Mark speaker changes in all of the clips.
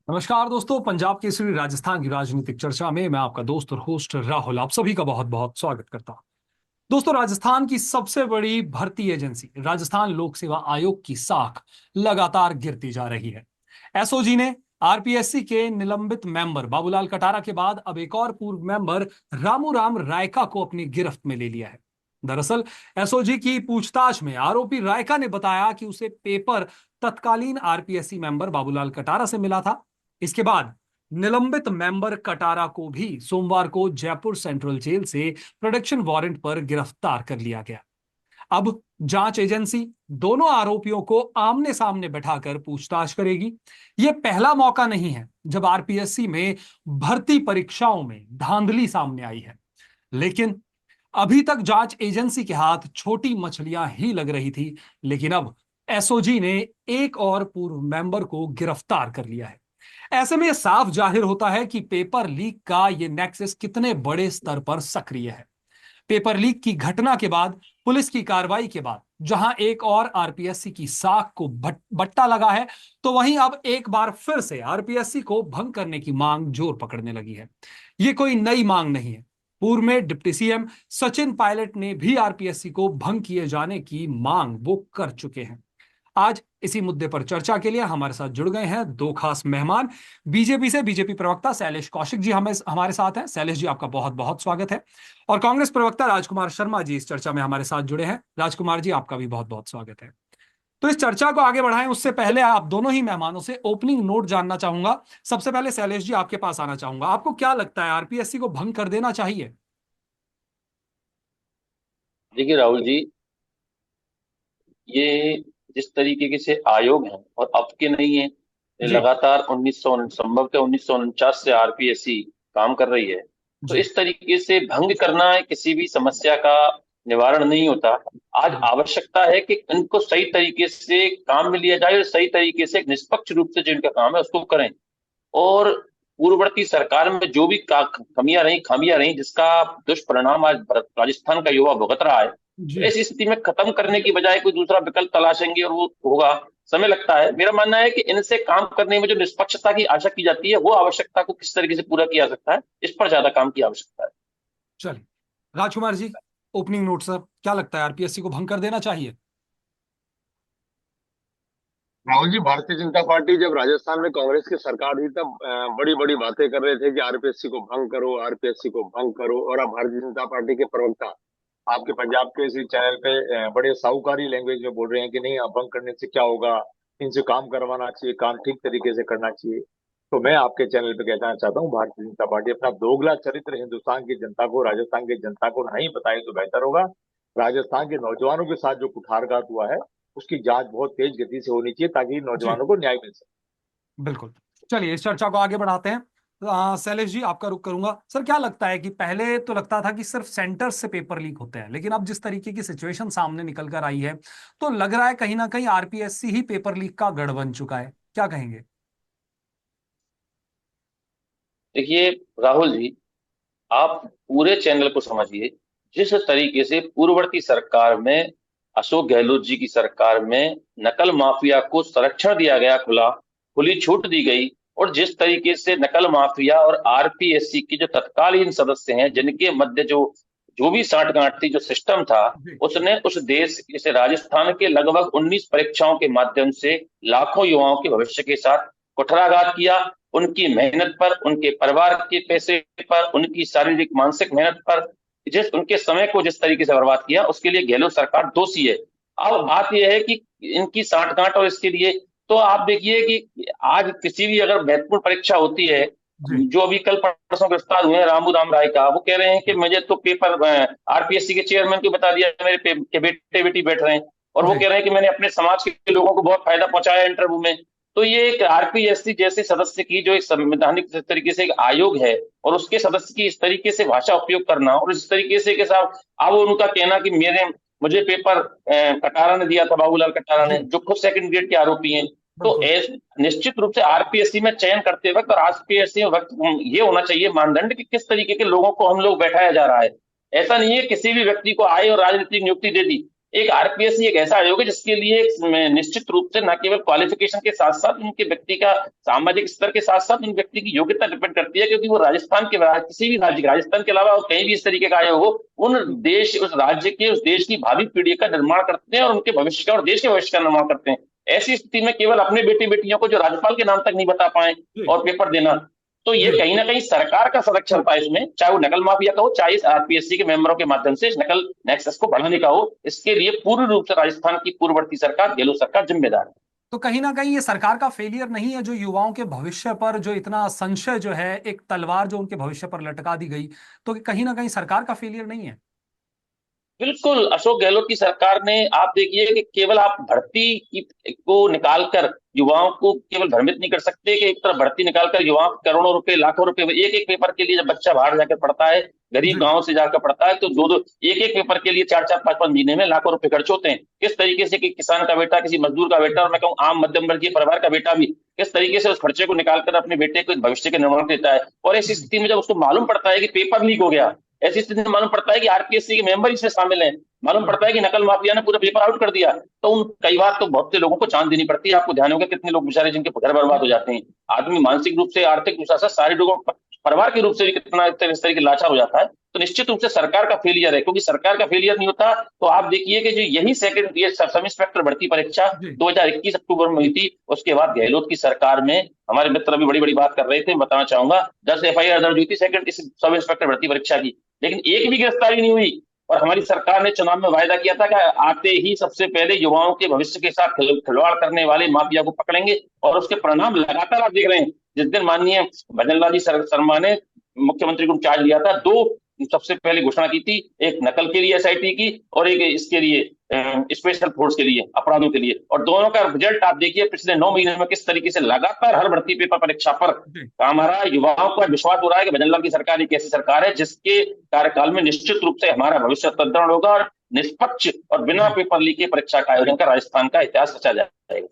Speaker 1: नमस्कार दोस्तों, पंजाब केसरी राजस्थान की राजनीतिक चर्चा में मैं आपका दोस्त और होस्ट राहुल आप सभी का बहुत बहुत स्वागत करता हूं। दोस्तों, राजस्थान की सबसे बड़ी भर्ती एजेंसी राजस्थान लोक सेवा आयोग की साख लगातार गिरती जा रही है। एसओजी ने आरपीएससी के निलंबित मेंबर बाबूलाल कटारा के बाद अब एक और पूर्व मेंबर रामू राम रायका को अपनी गिरफ्त में ले लिया है। दरअसल एसओजी की पूछताछ में आरोपी रायका ने बताया कि उसे पेपर तत्कालीन आरपीएससी मेंबर बाबूलाल कटारा से मिला था। इसके बाद निलंबित मेंबर कटारा को भी सोमवार को जयपुर सेंट्रल जेल से प्रोडक्शन वारंट पर गिरफ्तार कर लिया गया। अब जांच एजेंसी दोनों आरोपियों को आमने सामने बैठाकर पूछताछ करेगी। यह पहला मौका नहीं है जब आरपीएससी में भर्ती परीक्षाओं में धांधली सामने आई है, लेकिन अभी तक जांच एजेंसी के हाथ छोटी मछलियां ही लग रही थी। लेकिन अब एसओजी ने एक और पूर्व मेंबर को गिरफ्तार कर लिया है। ऐसे में यह साफ जाहिर होता है कि पेपर लीक का यह नेक्सस कितने बड़े स्तर पर सक्रिय है। पेपर लीक की घटना के बाद, पुलिस की कार्रवाई के बाद जहां एक और आरपीएससी की साख को बट्टा लगा है, तो वहीं अब एक बार फिर से आरपीएससी को भंग करने की मांग जोर पकड़ने लगी है। यह कोई नई मांग नहीं है। पूर्व में डिप्टी सीएम सचिन पायलट ने भी आरपीएससी को भंग किए जाने की मांग वो कर चुके हैं। आज इसी मुद्दे पर चर्चा के लिए हमारे साथ जुड़ गए हैं दो खास मेहमान। बीजेपी से बीजेपी प्रवक्ता शैलेश कौशिक जी हमें हमारे साथ हैं। शैलेश जी, आपका बहुत बहुत स्वागत है। और कांग्रेस प्रवक्ता राजकुमार शर्मा जी इस चर्चा में हमारे साथ जुड़े हैं। राजकुमार जी, आपका भी बहुत बहुत स्वागत है। तो इस चर्चा को आगे बढ़ाएं उससे पहले आप दोनों ही मेहमानों से ओपनिंग नोट जानना चाहूंगा। सबसे पहले शैलेश जी, आपके पास आना चाहूंगा। आपको क्या लगता है, आरपीएससी को भंग कर देना चाहिए?
Speaker 2: देखिए राहुल जी, ये जिस तरीके के से आयोग हैं और अब के नहीं है, ये
Speaker 1: जी।
Speaker 2: लगातार 1900 संभवतः 1949 से आरपीएससी काम कर रही है। तो
Speaker 1: जी।
Speaker 2: इस तरीके से भंग करना किसी भी समस्या का निवारण नहीं होता। आज
Speaker 1: जी।
Speaker 2: आवश्यकता है कि इनको सही तरीके से काम में लिया जाए और सही तरीके से निष्पक्ष रूप से जो इनका काम है उसको करें। और पूर्ववर्ती सरकार में जो भी कमियां रही खामियां रही जिसका दुष्परिणाम आज राजस्थान का युवा भुगत रहा है, तो
Speaker 1: जी।
Speaker 2: ऐसी स्थिति में खत्म करने की बजाय कोई दूसरा विकल्प तलाशेंगे और वो होगा। समय लगता है। मेरा मानना है कि इनसे काम करने में जो निष्पक्षता की आशा की जाती है वो आवश्यकता को किस तरीके से पूरा किया जा सकता है, इस पर ज्यादा काम की आवश्यकता है।
Speaker 1: चलिए, Rajkumar ji, opening note sir, क्या लगता है आरपीएससी को भंग कर देना चाहिए?
Speaker 3: राहुल जी, भारतीय जनता पार्टी जब राजस्थान में कांग्रेस की सरकार थी तब बड़ी बड़ी बातें कर रहे थे कि आरपीएससी को भंग करो, आरपीएससी को भंग करो। और अब भारतीय जनता पार्टी के प्रवक्ता आपके पंजाब के इसी चैनल पे बड़े साहूकारी लैंग्वेज में बोल रहे हैं कि नहीं, अब भंग करने से क्या होगा, इनसे काम करवाना चाहिए, काम ठीक तरीके से करना चाहिए। तो मैं आपके चैनल पे कहना चाहता हूँ, भारतीय जनता पार्टी अपना दोगला चरित्र हिंदुस्तान की जनता को, राजस्थान की जनता को नहीं बताए तो बेहतर होगा। राजस्थान के नौजवानों के साथ जो कुठारघात हुआ है उसकी जांच बहुत तेज गति से होनी चाहिए ताकि
Speaker 1: जी,
Speaker 3: नौजवानों को न्याय मिल सके।
Speaker 1: बिल्कुल। चलिए, इस चर्चा को आगे बढ़ाते हैं। तो, शैलेश जी, आपका रुख करूंगा। सर, क्या लगता है कि पहले तो लगता था कि सिर्फ सेंटर से पेपर लीक होते हैं, लेकिन अब जिस तरीके की सिचुएशन सामने निकल कर आई है, तो लग रहा है कहीं ना कहीं आरपीएससी ही पेपर लीक का गढ़ बन चुका है। क्या कहेंगे?
Speaker 2: देखिए राहुल जी, आप पूरे चैनल को समझिए। जिस तरीके से पूर्ववर्ती सरकार में, अशोक गहलोत जी की सरकार में नकल माफिया को संरक्षण दिया गया, खुली छूट दी गई, और जिस तरीके से नकल माफिया और आरपीएससी के जो तत्कालीन सदस्य हैं जिनके मध्य जो जो भी साठगांठ थी, जो सिस्टम था,
Speaker 1: जी।
Speaker 2: उसने उस देश जैसे राजस्थान के लगभग 19 परीक्षाओं के माध्यम से लाखों युवाओं के भविष्य के साथ कुठाराघात किया। उनकी मेहनत पर, उनके परिवार के पैसे पर, उनकी शारीरिक मानसिक मेहनत पर, जिस उनके समय को जिस तरीके से बर्बाद किया, उसके लिए गहलोत सरकार दोषी है। अब बात यह है कि इनकी साठगांठ और इसके लिए, तो आप देखिए कि आज किसी भी अगर महत्वपूर्ण परीक्षा होती है,
Speaker 1: जी।
Speaker 2: जो अभी कल परसों गिरफ्तार हुए हैं रामू राम राय का, वो कह रहे हैं कि मुझे तो पेपर आरपीएससी के चेयरमैन को बता दिया, मेरे के बेटे बेटी बैठ रहे हैं, और वो
Speaker 1: जी।
Speaker 2: कह रहे हैं कि मैंने अपने समाज के लोगों को बहुत फायदा पहुंचाया इंटरव्यू में। तो ये एक आरपीएससी जैसे सदस्य की, जो एक संवैधानिक तरीके से एक आयोग है, और उसके सदस्य की इस तरीके से भाषा उपयोग करना, और इस तरीके से के साथ अब उनका कहना कि मेरे मुझे पेपर कटारा ने दिया था, बाबूलाल कटारा ने,
Speaker 1: जी,
Speaker 2: जो खुद सेकंड ग्रेड के आरोपी हैं। तो
Speaker 1: बिल्कुल।
Speaker 2: निश्चित रूप से आरपीएससी में चयन करते वक्त और आरपीएससी में वक्त ये होना चाहिए मानदंड कि किस तरीके के लोगों को हम लोग बैठाया जा रहा है। ऐसा नहीं है किसी भी व्यक्ति को आए और राजनीतिक नियुक्ति दे दी। एक आरपीएससी एक ऐसा आयोग है जिसके लिए निश्चित रूप से न केवल क्वालिफिकेशन के साथ साथ उनके व्यक्ति का सामाजिक स्तर के साथ साथ उन व्यक्ति की योग्यता डिपेंड करती है, क्योंकि वो राजस्थान के किसी भी राज्य, राजस्थान के अलावा और कहीं भी इस तरीके का आयोग हो, उस राज्य के, उस देश की भावी पीढ़ी का निर्माण करते हैं और उनके भविष्य का और देश के भविष्य का निर्माण करते हैं। ऐसी स्थिति में केवल अपने बेटे बेटियों को जो राज्यपाल के नाम तक नहीं बता पाए और पेपर देना, तो ये कहीं ना कहीं सरकार का संरक्षण था इसमें, चाहे वो नकल माफिया का हो, चाहे इस आरपीएससी के मेंबरों के माध्यम से इस नकल नेक्सस को बढ़ाने का हो। इसके लिए पूर्ण रूप से राजस्थान की पूर्ववर्ती सरकार, गहलोत सरकार जिम्मेदार है।
Speaker 1: तो कहीं ना कहीं ये सरकार का फेलियर नहीं है जो युवाओं के भविष्य पर जो इतना संशय जो है, एक तलवार जो उनके भविष्य पर लटका दी गई, तो कहीं ना कहीं सरकार का फेलियर नहीं है?
Speaker 2: बिल्कुल, अशोक गहलोत की सरकार ने, आप देखिए कि केवल आप भर्ती को निकालकर युवाओं को केवल भ्रमित नहीं कर सकते कि एक तरफ भर्ती निकालकर युवाओं को करोड़ों रुपए, लाखों रुपए एक एक पेपर के लिए, जब बच्चा बाहर जाकर पढ़ता है, गरीब गांव से जाकर पढ़ता है, तो दो दो एक एक पेपर के लिए 4 4 5 5 महीने में लाखों रुपए खर्च होते हैं। किस तरीके से कि किसान का बेटा, किसी मजदूर का बेटा, और मैं कहूँ आम मध्यम वर्गीय परिवार का बेटा भी किस तरीके से उस खर्चे को निकालकर अपने बेटे को भविष्य के निर्माण देता है। और ऐसी स्थिति में जब उसको मालूम पड़ता है कि पेपर लीक हो गया, ऐसी स्थिति में मालूम पड़ता है कि आरपीएससी के मेंबर इसमें शामिल हैं, मालूम पड़ता है कि नकल माफिया ने पूरा पेपर आउट कर दिया, तो उन कई बार तो बहुत से लोगों को जान देनी पड़ती है। आपको ध्यान होगा कितने लोग बेचारे जिनके घर बर्बाद हो जाते हैं। आदमी मानसिक रूप से, आर्थिक रूप से, शारीरिक रूप, परिवार के रूप से भी कितना इस तरीके लाचार हो जाता है। तो निश्चित रूप से सरकार का फेलियर है, क्योंकि सरकार का फेलियर नहीं होता तो आप देखिए कि जो यही सेकंड ये सब इंस्पेक्टर भर्ती परीक्षा 2021 अक्टूबर में हुई थी, उसके बाद गहलोत की सरकार में, हमारे मित्र अभी बड़ी बड़ी बात कर रहे थे, बताना चाहूंगा 10 एफआईआर दर्ज हुई थी सेकंड इस सब इंस्पेक्टर भर्ती परीक्षा की, लेकिन एक भी गिरफ्तारी नहीं हुई। और हमारी सरकार ने चुनाव में वायदा किया था कि आते ही सबसे पहले युवाओं के भविष्य के साथ खिलवाड़ करने वाले माफिया को पकड़ेंगे, और उसके परिणाम लगातार आप देख रहे हैं। जिस दिन माननीय भजन लाल जी शर्मा ने मुख्यमंत्री को चार्ज लिया था, 2 सबसे पहले घोषणा की थी, एक नकल के लिए एसआईटी की और एक इसके लिए स्पेशल फोर्स के लिए, अपराधों के लिए। और दोनों का रिजल्ट आप देखिए पिछले 9 महीने में किस तरीके से लगातार हर भर्ती पेपर परीक्षा पर हमारा युवाओं का विश्वास हो रहा है कि भजन लाल की सरकार एक ऐसी सरकार है जिसके कार्यकाल में निश्चित रूप से हमारा भविष्य सुदृढ़ होगा और निष्पक्ष और बिना पेपर लीक के परीक्षा का आयोजन का राजस्थान का इतिहास रचा जाएगा।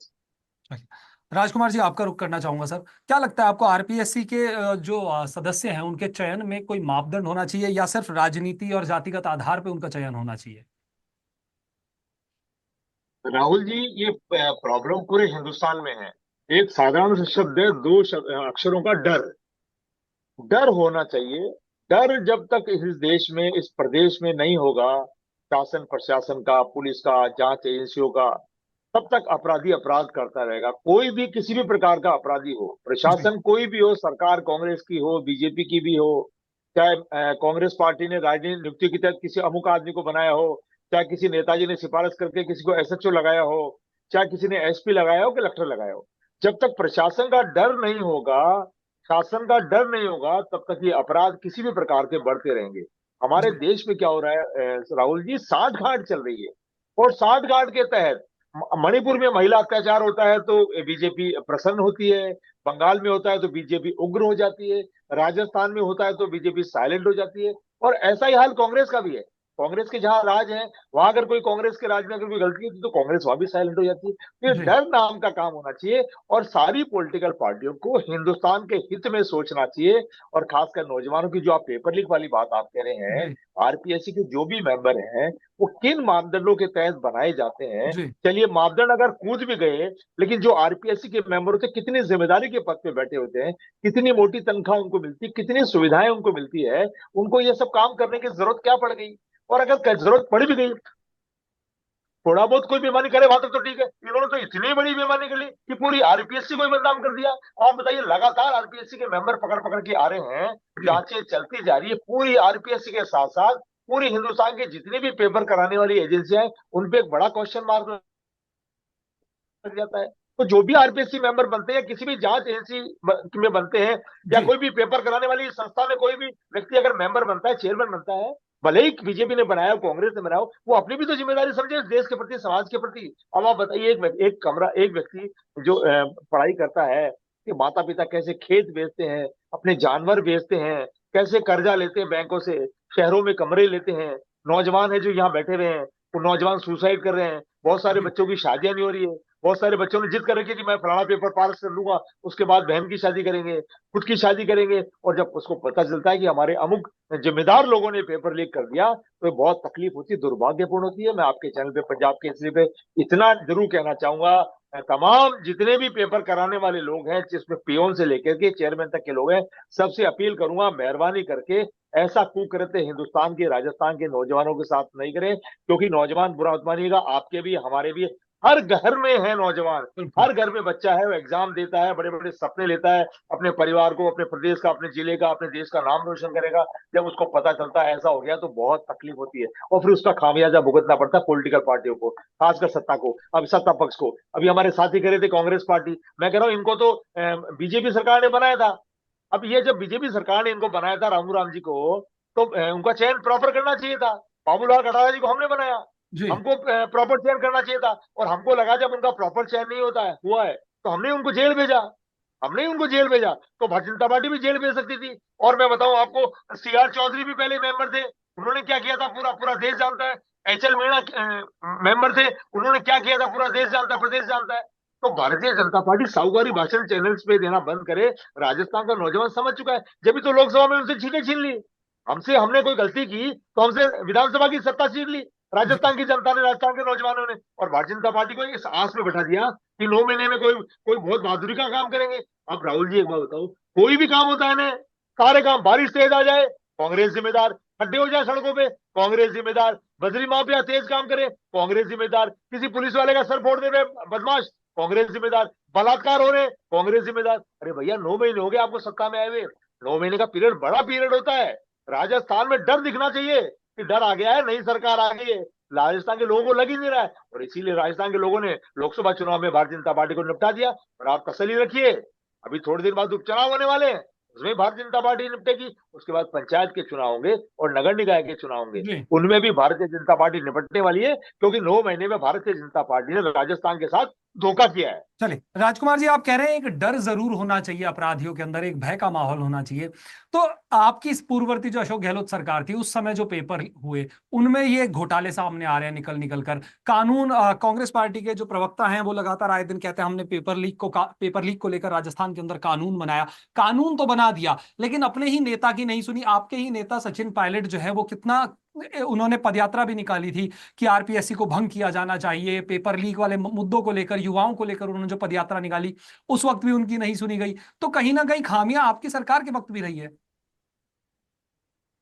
Speaker 1: राजकुमार जी, आपका रुख करना चाहूंगा सर। क्या लगता है आपको, आरपीएससी के जो सदस्य हैं उनके चयन में कोई मापदंड होना चाहिए या सिर्फ राजनीति और जातिगत आधार पर उनका चयन होना चाहिए?
Speaker 3: राहुल जी, ये प्रॉब्लम पूरे हिंदुस्तान में है। एक साधारण सा शब्द है, 2 अक्षरों का, डर। डर होना चाहिए। डर जब तक इस देश में, इस प्रदेश में नहीं होगा, शासन प्रशासन का, पुलिस का, जांच एजेंसियों का, तब तक अपराधी अपराध करता रहेगा। कोई भी किसी भी प्रकार का अपराधी हो, प्रशासन कोई भी हो, सरकार कांग्रेस की हो, बीजेपी की भी हो, चाहे कांग्रेस पार्टी ने राजनीतिक नियुक्ति के तहत किसी अमुक आदमी को बनाया हो, चाहे किसी नेताजी ने सिफारिश करके किसी को एसएचओ लगाया हो, चाहे किसी ने एसपी लगाया हो, कलेक्टर लगाया हो, जब तक प्रशासन का डर नहीं होगा, शासन का डर नहीं होगा, तब तक ये अपराध किसी भी प्रकार के बढ़ते रहेंगे। हमारे देश में क्या हो रहा है राहुल जी, साठ गांठ चल रही है, और साठ गांठ के तहत मणिपुर में महिला अत्याचार होता है तो बीजेपी प्रसन्न होती है, बंगाल में होता है तो बीजेपी उग्र हो जाती है, राजस्थान में होता है तो बीजेपी साइलेंट हो जाती है, और ऐसा ही हाल कांग्रेस का भी है। कांग्रेस के जहां राज है, वहां अगर कोई कांग्रेस के राज में अगर कोई गलती होती तो कांग्रेस वहां भी साइलेंट हो जाती है। तो ये डर नाम का काम होना चाहिए, और सारी पॉलिटिकल पार्टियों को हिंदुस्तान के हित में सोचना चाहिए। और खासकर नौजवानों की, जो आप पेपर लीक वाली बात आप कह रहे हैं, आरपीएससी के जो भी मेंबर हैं वो किन मापदंडों के तहत बनाए जाते हैं। चलिए, मापदंड अगर कूद भी गए, लेकिन जो आरपीएससी के मेंबर होते, कितनी जिम्मेदारी के पद पे बैठे होते हैं, कितनी मोटी तनख्वाह उनको मिलती, कितनी सुविधाएं उनको मिलती है, उनको ये सब काम करने की जरूरत क्या पड़ गई। और अगर जरूरत पड़ भी गई, थोड़ा बहुत कोई बेईमानी करे वहां तक तो ठीक है, इन्होंने तो इतनी बड़ी बेईमानी कर ली कि पूरी आरपीएससी को ही बदनाम कर दिया। आप बताइए, लगातार आरपीएससी के मेंबर पकड़ पकड़ के आ रहे हैं, जांचें चलती जा रही है, पूरी आरपीएससी के साथ साथ पूरी हिंदुस्तान की जितनी भी पेपर कराने वाली एजेंसियां हैं, उनपे एक बड़ा क्वेश्चन मार्क लग जाता है। तो जो भी आरपीएससी मेंबर बनते हैं, किसी भी जांच एजेंसी में बनते हैं, या कोई भी पेपर कराने वाली संस्था में कोई भी व्यक्ति अगर मेंबर बनता है, चेयरमैन बनता है, भले ही बीजेपी ने बनाया हो, कांग्रेस ने बनाया हो, वो अपनी भी तो जिम्मेदारी समझे देश के प्रति, समाज के प्रति। अब आप बताइए, एक व्यक्ति जो पढ़ाई करता है कि माता पिता कैसे खेत बेचते हैं, अपने जानवर बेचते हैं, कैसे कर्जा लेते हैं बैंकों से, शहरों में कमरे लेते हैं, नौजवान है जो यहाँ बैठे हुए हैं, वो नौजवान सुसाइड कर रहे हैं, बहुत सारे बच्चों की शादियां नहीं हो रही है, बहुत सारे बच्चों ने जिद कर रखी कि मैं फलाना पेपर पास कर लूंगा, उसके बाद बहन की शादी करेंगे, खुद की शादी करेंगे, और जब उसको पता चलता है कि हमारे अमुक जिम्मेदार लोगों ने पेपर लीक कर दिया, तो ये बहुत तकलीफ होती है, दुर्भाग्यपूर्ण होती है। मैं आपके चैनल पे पंजाब केसरी पे इतना जरूर कहना चाहूंगा, तमाम जितने भी पेपर कराने वाले लोग हैं, जिसमें पियोन से लेकर के चेयरमैन तक के लोग हैं, सबसे अपील करूंगा, मेहरबानी करके ऐसा कुकृत्य हिंदुस्तान के, राजस्थान के नौजवानों के साथ नहीं करें, क्योंकि नौजवान, बुरा मत मानिएगा, आपके भी हमारे भी, हर घर में है नौजवान,
Speaker 1: बिल्कुल।
Speaker 3: हर घर में बच्चा है, वो एग्जाम देता है, बड़े बड़े सपने लेता है, अपने परिवार को, अपने प्रदेश का, अपने जिले का, अपने देश का नाम रोशन करेगा। जब उसको पता चलता है ऐसा हो गया, तो बहुत तकलीफ होती है, और फिर उसका खामियाजा भुगतना पड़ता है पॉलिटिकल पार्टियों को, खासकर सत्ता को, अब सत्ता पक्ष को। अभी हमारे साथी कह रहे थे कांग्रेस पार्टी, मैं कह रहा हूं इनको तो बीजेपी सरकार ने बनाया था। अब ये जब बीजेपी सरकार ने इनको बनाया था, रामू जी को, तो उनका चयन प्रॉपर करना चाहिए था। बाबूलाल कटारा जी को हमने बनाया,
Speaker 1: जी।
Speaker 3: हमको प्रॉपर चयन करना चाहिए था, और हमको लगा जब उनका प्रॉपर चयन नहीं होता है, हुआ है, तो हमने उनको जेल भेजा। हमने उनको जेल भेजा, तो भारतीय जनता पार्टी भी जेल भेज सकती थी। और मैं बताऊं आपको, सीआर चौधरी भी पहले मेंबर थे, उन्होंने क्या किया था पूरा पूरा देश जानता है। एचएल मीणा मेंबर थे, उन्होंने क्या किया था पूरा देश जानता है, प्रदेश जानता है। तो भारतीय जनता पार्टी साहूकारी भाषण चैनल्स पे देना बंद करे। राजस्थान का नौजवान समझ चुका है, जब भी तो लोकसभा में उनसे सीटें छीन ली। हमसे, हमने कोई गलती की तो हमसे विधानसभा की सत्ता छीन ली
Speaker 1: जी।
Speaker 3: राजस्थान की जनता ने, राजस्थान के नौजवानों ने, और भारतीय जनता पार्टी को इस आस में बैठा दिया कि 9 महीने में कोई कोई बहुत बहादुरी का काम करेंगे। अब राहुल जी एक बात बताओ, कोई भी काम होता है ना, सारे काम, बारिश तेज आ जाए कांग्रेस जिम्मेदार, खड्डे हो जाए सड़कों पे कांग्रेस जिम्मेदार, बजरी माफिया तेज काम करे कांग्रेस जिम्मेदार, किसी पुलिस वाले का सर फोड़ दे रहे बदमाश कांग्रेस जिम्मेदार, बलात्कार हो रहे कांग्रेस जिम्मेदार। अरे भैया, 9 महीने हो गए आपको सत्ता में आए हुए, 9 महीने का पीरियड बड़ा पीरियड होता है। राजस्थान में डर दिखना चाहिए कि डर आ गया है, नई सरकार आ गई है। राजस्थान के लोगों को लग ही नहीं रहा है, और इसीलिए राजस्थान के लोगों ने लोकसभा चुनाव में भारतीय जनता पार्टी को निपटा दिया। और आप तसल्ली रखिए, अभी थोड़ी देर बाद उपचुनाव होने वाले हैं, उसमें भारतीय जनता पार्टी निपटेगी। उसके बाद पंचायत के चुनाव होंगे और नगर निकाय के चुनाव होंगे,
Speaker 1: जी।
Speaker 3: उनमें भी भारतीय जनता पार्टी निपटने वाली है, क्योंकि 9 महीने में भारतीय जनता पार्टी ने राजस्थान के साथ धोखा किया है।
Speaker 1: चलिए राजकुमार जी, आप कह रहे हैं एक डर जरूर होना चाहिए, अपराधियों के अंदर एक भय का माहौल होना चाहिए। तो आपकी इस पूर्ववर्ती जो अशोक गहलोत सरकार थी, उस समय जो पेपर हुए, उनमें ये घोटाले सामने आ रहे हैं निकल निकल कर। कानून, कांग्रेस पार्टी के जो प्रवक्ता हैं वो लगातार आए दिन कहते हैं हमने पेपर लीक को लेकर राजस्थान के अंदर कानून बनाया। कानून तो बना दिया, लेकिन अपने ही नेता की नहीं सुनी। आपके ही नेता सचिन पायलट जो है वो कितना, उन्होंने पदयात्रा भी निकाली थी कि आरपीएससी को भंग किया जाना चाहिए, पेपर लीक वाले मुद्दों को लेकर, युवाओं को लेकर उन्होंने जो पदयात्रा निकाली, उस वक्त भी उनकी नहीं सुनी गई। तो कहीं ना कहीं खामियां आपकी सरकार के वक्त भी रही है।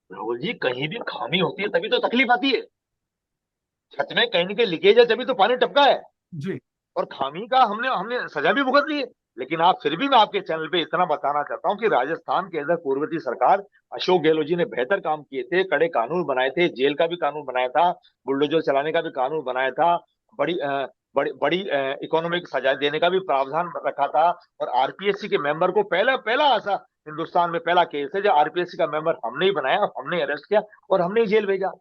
Speaker 3: राहुल जी, कहीं भी खामी होती है तभी तो तकलीफ आती है। छत में कहीं ना कहीं लीकेज है, तभी तो पानी टपका है,
Speaker 1: जी।
Speaker 3: और खामी का हमने हमने सजा भी भुगत ली है। लेकिन आप, फिर भी मैं आपके चैनल पे इतना बताना चाहता हूं कि राजस्थान के अंदर पूर्ववर्ती सरकार अशोक गहलोत जी ने बेहतर काम किए थे, कड़े कानून बनाए थे, जेल का भी कानून बनाया था, बुलडोजर चलाने का भी कानून बनाया था, बड़ी बड़ी बड़ी इकोनॉमिक सजा देने का भी प्रावधान रखा था। और आरपीएससी के मेंबर को, पहला पहला ऐसा हिंदुस्तान में पहला केस है जब आरपीएससी का मेंबर हमने ही बनाया, हमने अरेस्ट किया और हमने ही जेल भेजा।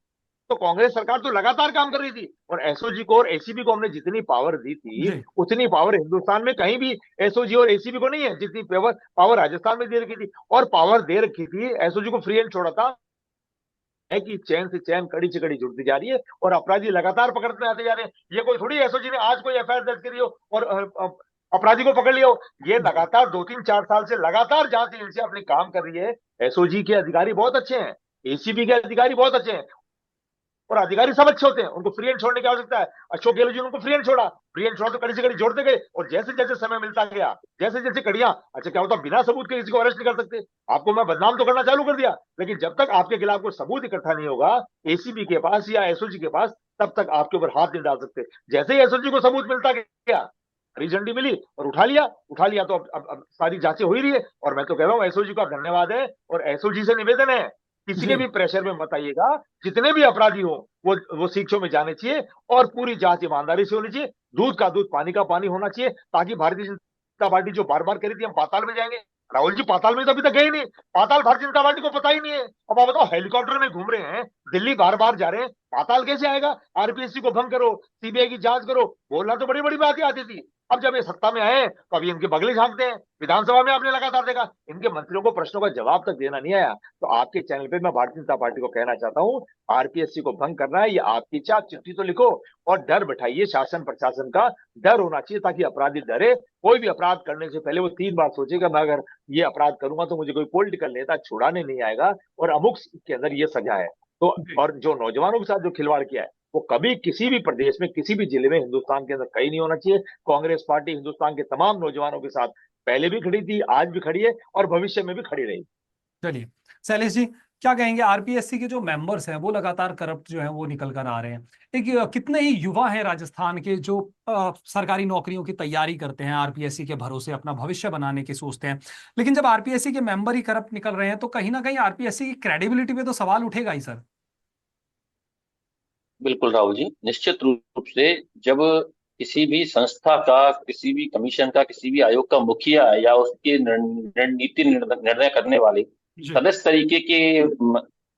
Speaker 3: तो कांग्रेस सरकार तो लगातार काम कर रही थी, और एसओजी को और एसीबी को हमने जितनी पावर दी थी,
Speaker 1: जी।
Speaker 3: उतनी पावर हिंदुस्तान में कहीं भी एसओजी और एसीबी को नहीं है, जितनी पावर पावर राजस्थान में दे रखी थी। और पावर दे रखी थी, एसओजी को फ्री हैंड छोड़ा था, है कि चैन से चैन, कड़ी से कड़ी जुड़ती जा रही है, और अपराधी लगातार पकड़ते आते जा रहे हैं। ये कोई थोड़ी एसओजी ने आज कोई एफआईआर दर्ज करी हो और अपराधी को पकड़ लिया हो। ये
Speaker 1: जी।
Speaker 3: लगातार 2 3 4 साल से लगातार जांच एजेंसी अपनी काम कर रही है। एसओजी के अधिकारी बहुत अच्छे हैं, एसीबी के अधिकारी बहुत अच्छे हैं, और अधिकारी सब अच्छे होते हैं, उनको फ्री हैंड छोड़ने की आवश्यकता है। अशोक गहलोत जी ने उनको फ्री हैंड छोड़ा, फ्री हैंड छोड़ा तो कड़ी से कड़ी जोड़ते गए, और जैसे जैसे समय मिलता गया, जैसे जैसे कड़ियां, अच्छा क्या होता, बिना सबूत के किसी को अरेस्ट नहीं कर सकते। आपको मैं बदनाम तो करना चालू कर दिया, लेकिन जब तक आपके खिलाफ कोई सबूत इकट्ठा नहीं होगा एसीबी के पास या एसओजी के पास, तब तक आपके ऊपर हाथ नहीं डाल सकते। जैसे ही एसओजी को सबूत मिलता गया, हरी झंडी मिली और उठा लिया, उठा लिया, तो अब सारी जांचें हो ही रही है। और मैं तो कह रहा हूँ एसओजी का धन्यवाद है, और एसओजी से निवेदन है, किसी के
Speaker 1: जी।
Speaker 3: भी प्रेशर में मत आइएगा, जितने भी अपराधी हो वो शिक्षों में जाने चाहिए, और पूरी जांच ईमानदारी से होनी चाहिए, दूध का दूध पानी का पानी होना चाहिए, ताकि भारतीय जनता पार्टी जो बार बार करी थी हम पाताल में जाएंगे, राहुल जी पाताल में तो अभी तक गए ही नहीं, पाताल भारतीय जनता पार्टी को पता ही नहीं है। अब आप बताओ, हेलीकॉप्टर में घूम रहे हैं, दिल्ली बार बार जा रहे हैं, पाताल कैसे आएगा? आरपीएससी को भंग करो, सीबीआई की जांच करो, बोलना तो बड़ी बड़ी बातें आती थी। अब जब ये सत्ता में आए तो अभी इनके बगले झांकते हैं। विधानसभा में आपने लगातार देखा, इनके मंत्रियों को प्रश्नों का जवाब तक देना नहीं आया। तो आपके चैनल पे मैं भारतीय जनता पार्टी को कहना चाहता हूं, आरपीएससी को भंग करना है, ये आपकी इच्छा, आप चिट्ठी तो लिखो और डर बैठाइए। शासन प्रशासन का डर होना चाहिए ताकि अपराधी डरे। कोई भी अपराध करने से पहले वो 3 बार सोचेगा, मैं अगर ये अपराध करूंगा तो मुझे कोई पॉलिटिकल नेता छुड़ाने नहीं आएगा और अमुक के अंदर ये सजा है। तो
Speaker 1: जी।
Speaker 3: और जो नौजवानों के साथ जो खिलवाड़ किया है, वो कभी किसी भी प्रदेश में, किसी भी जिले में, हिंदुस्तान के अंदर कहीं नहीं होना चाहिए। कांग्रेस पार्टी हिंदुस्तान के तमाम नौजवानों के साथ पहले भी खड़ी थी, आज भी खड़ी है और भविष्य में भी खड़ी रहेगी।
Speaker 1: चलिए शैलेश जी, क्या कहेंगे? आरपीएससी के जो मेंबर्स हैं वो लगातार करप्ट जो हैं वो निकल कर आ रहे हैं। एक कितने ही युवा हैं राजस्थान के जो सरकारी नौकरियों की तैयारी करते हैं, आरपीएससी के भरोसे अपना भविष्य बनाने की सोचते हैं, लेकिन जब आरपीएससी के मेंबर ही करप्ट निकल रहे हैं तो कहीं ना कहीं आरपीएससी की क्रेडिबिलिटी पे तो सवाल उठेगा ही सर।
Speaker 2: बिल्कुल राहुल जी, निश्चित रूप से जब किसी भी संस्था का, किसी भी कमीशन का, किसी भी आयोग का मुखिया या उसके रणनीति निर्णय करने वाले
Speaker 1: जी।
Speaker 2: सदस्य तरीके के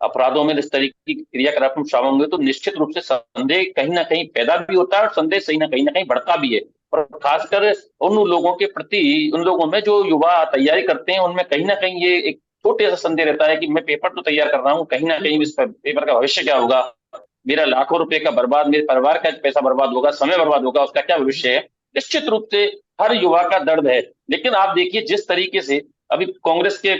Speaker 2: अपराधों में इस तरीके की क्रियाकलाप में शामिल होंगे तो निश्चित रूप से संदेह कहीं ना कहीं पैदा भी होता है और संदेह सही ना कहीं ना कहीं बढ़ता भी है। और खासकर उन लोगों के प्रति, उन लोगों में जो युवा तैयारी करते हैं, उनमें कहीं ना कहीं ये एक छोटे सा संदेह रहता है कि मैं पेपर तो तैयार कर रहा हूँ, कहीं ना कहीं इस पेपर का भविष्य क्या होगा, मेरा लाखों रुपए का बर्बाद, मेरे परिवार का पैसा बर्बाद होगा, समय बर्बाद होगा, उसका क्या भविष्य है। निश्चित रूप से हर युवा का दर्द है। लेकिन आप देखिए जिस तरीके से अभी कांग्रेस के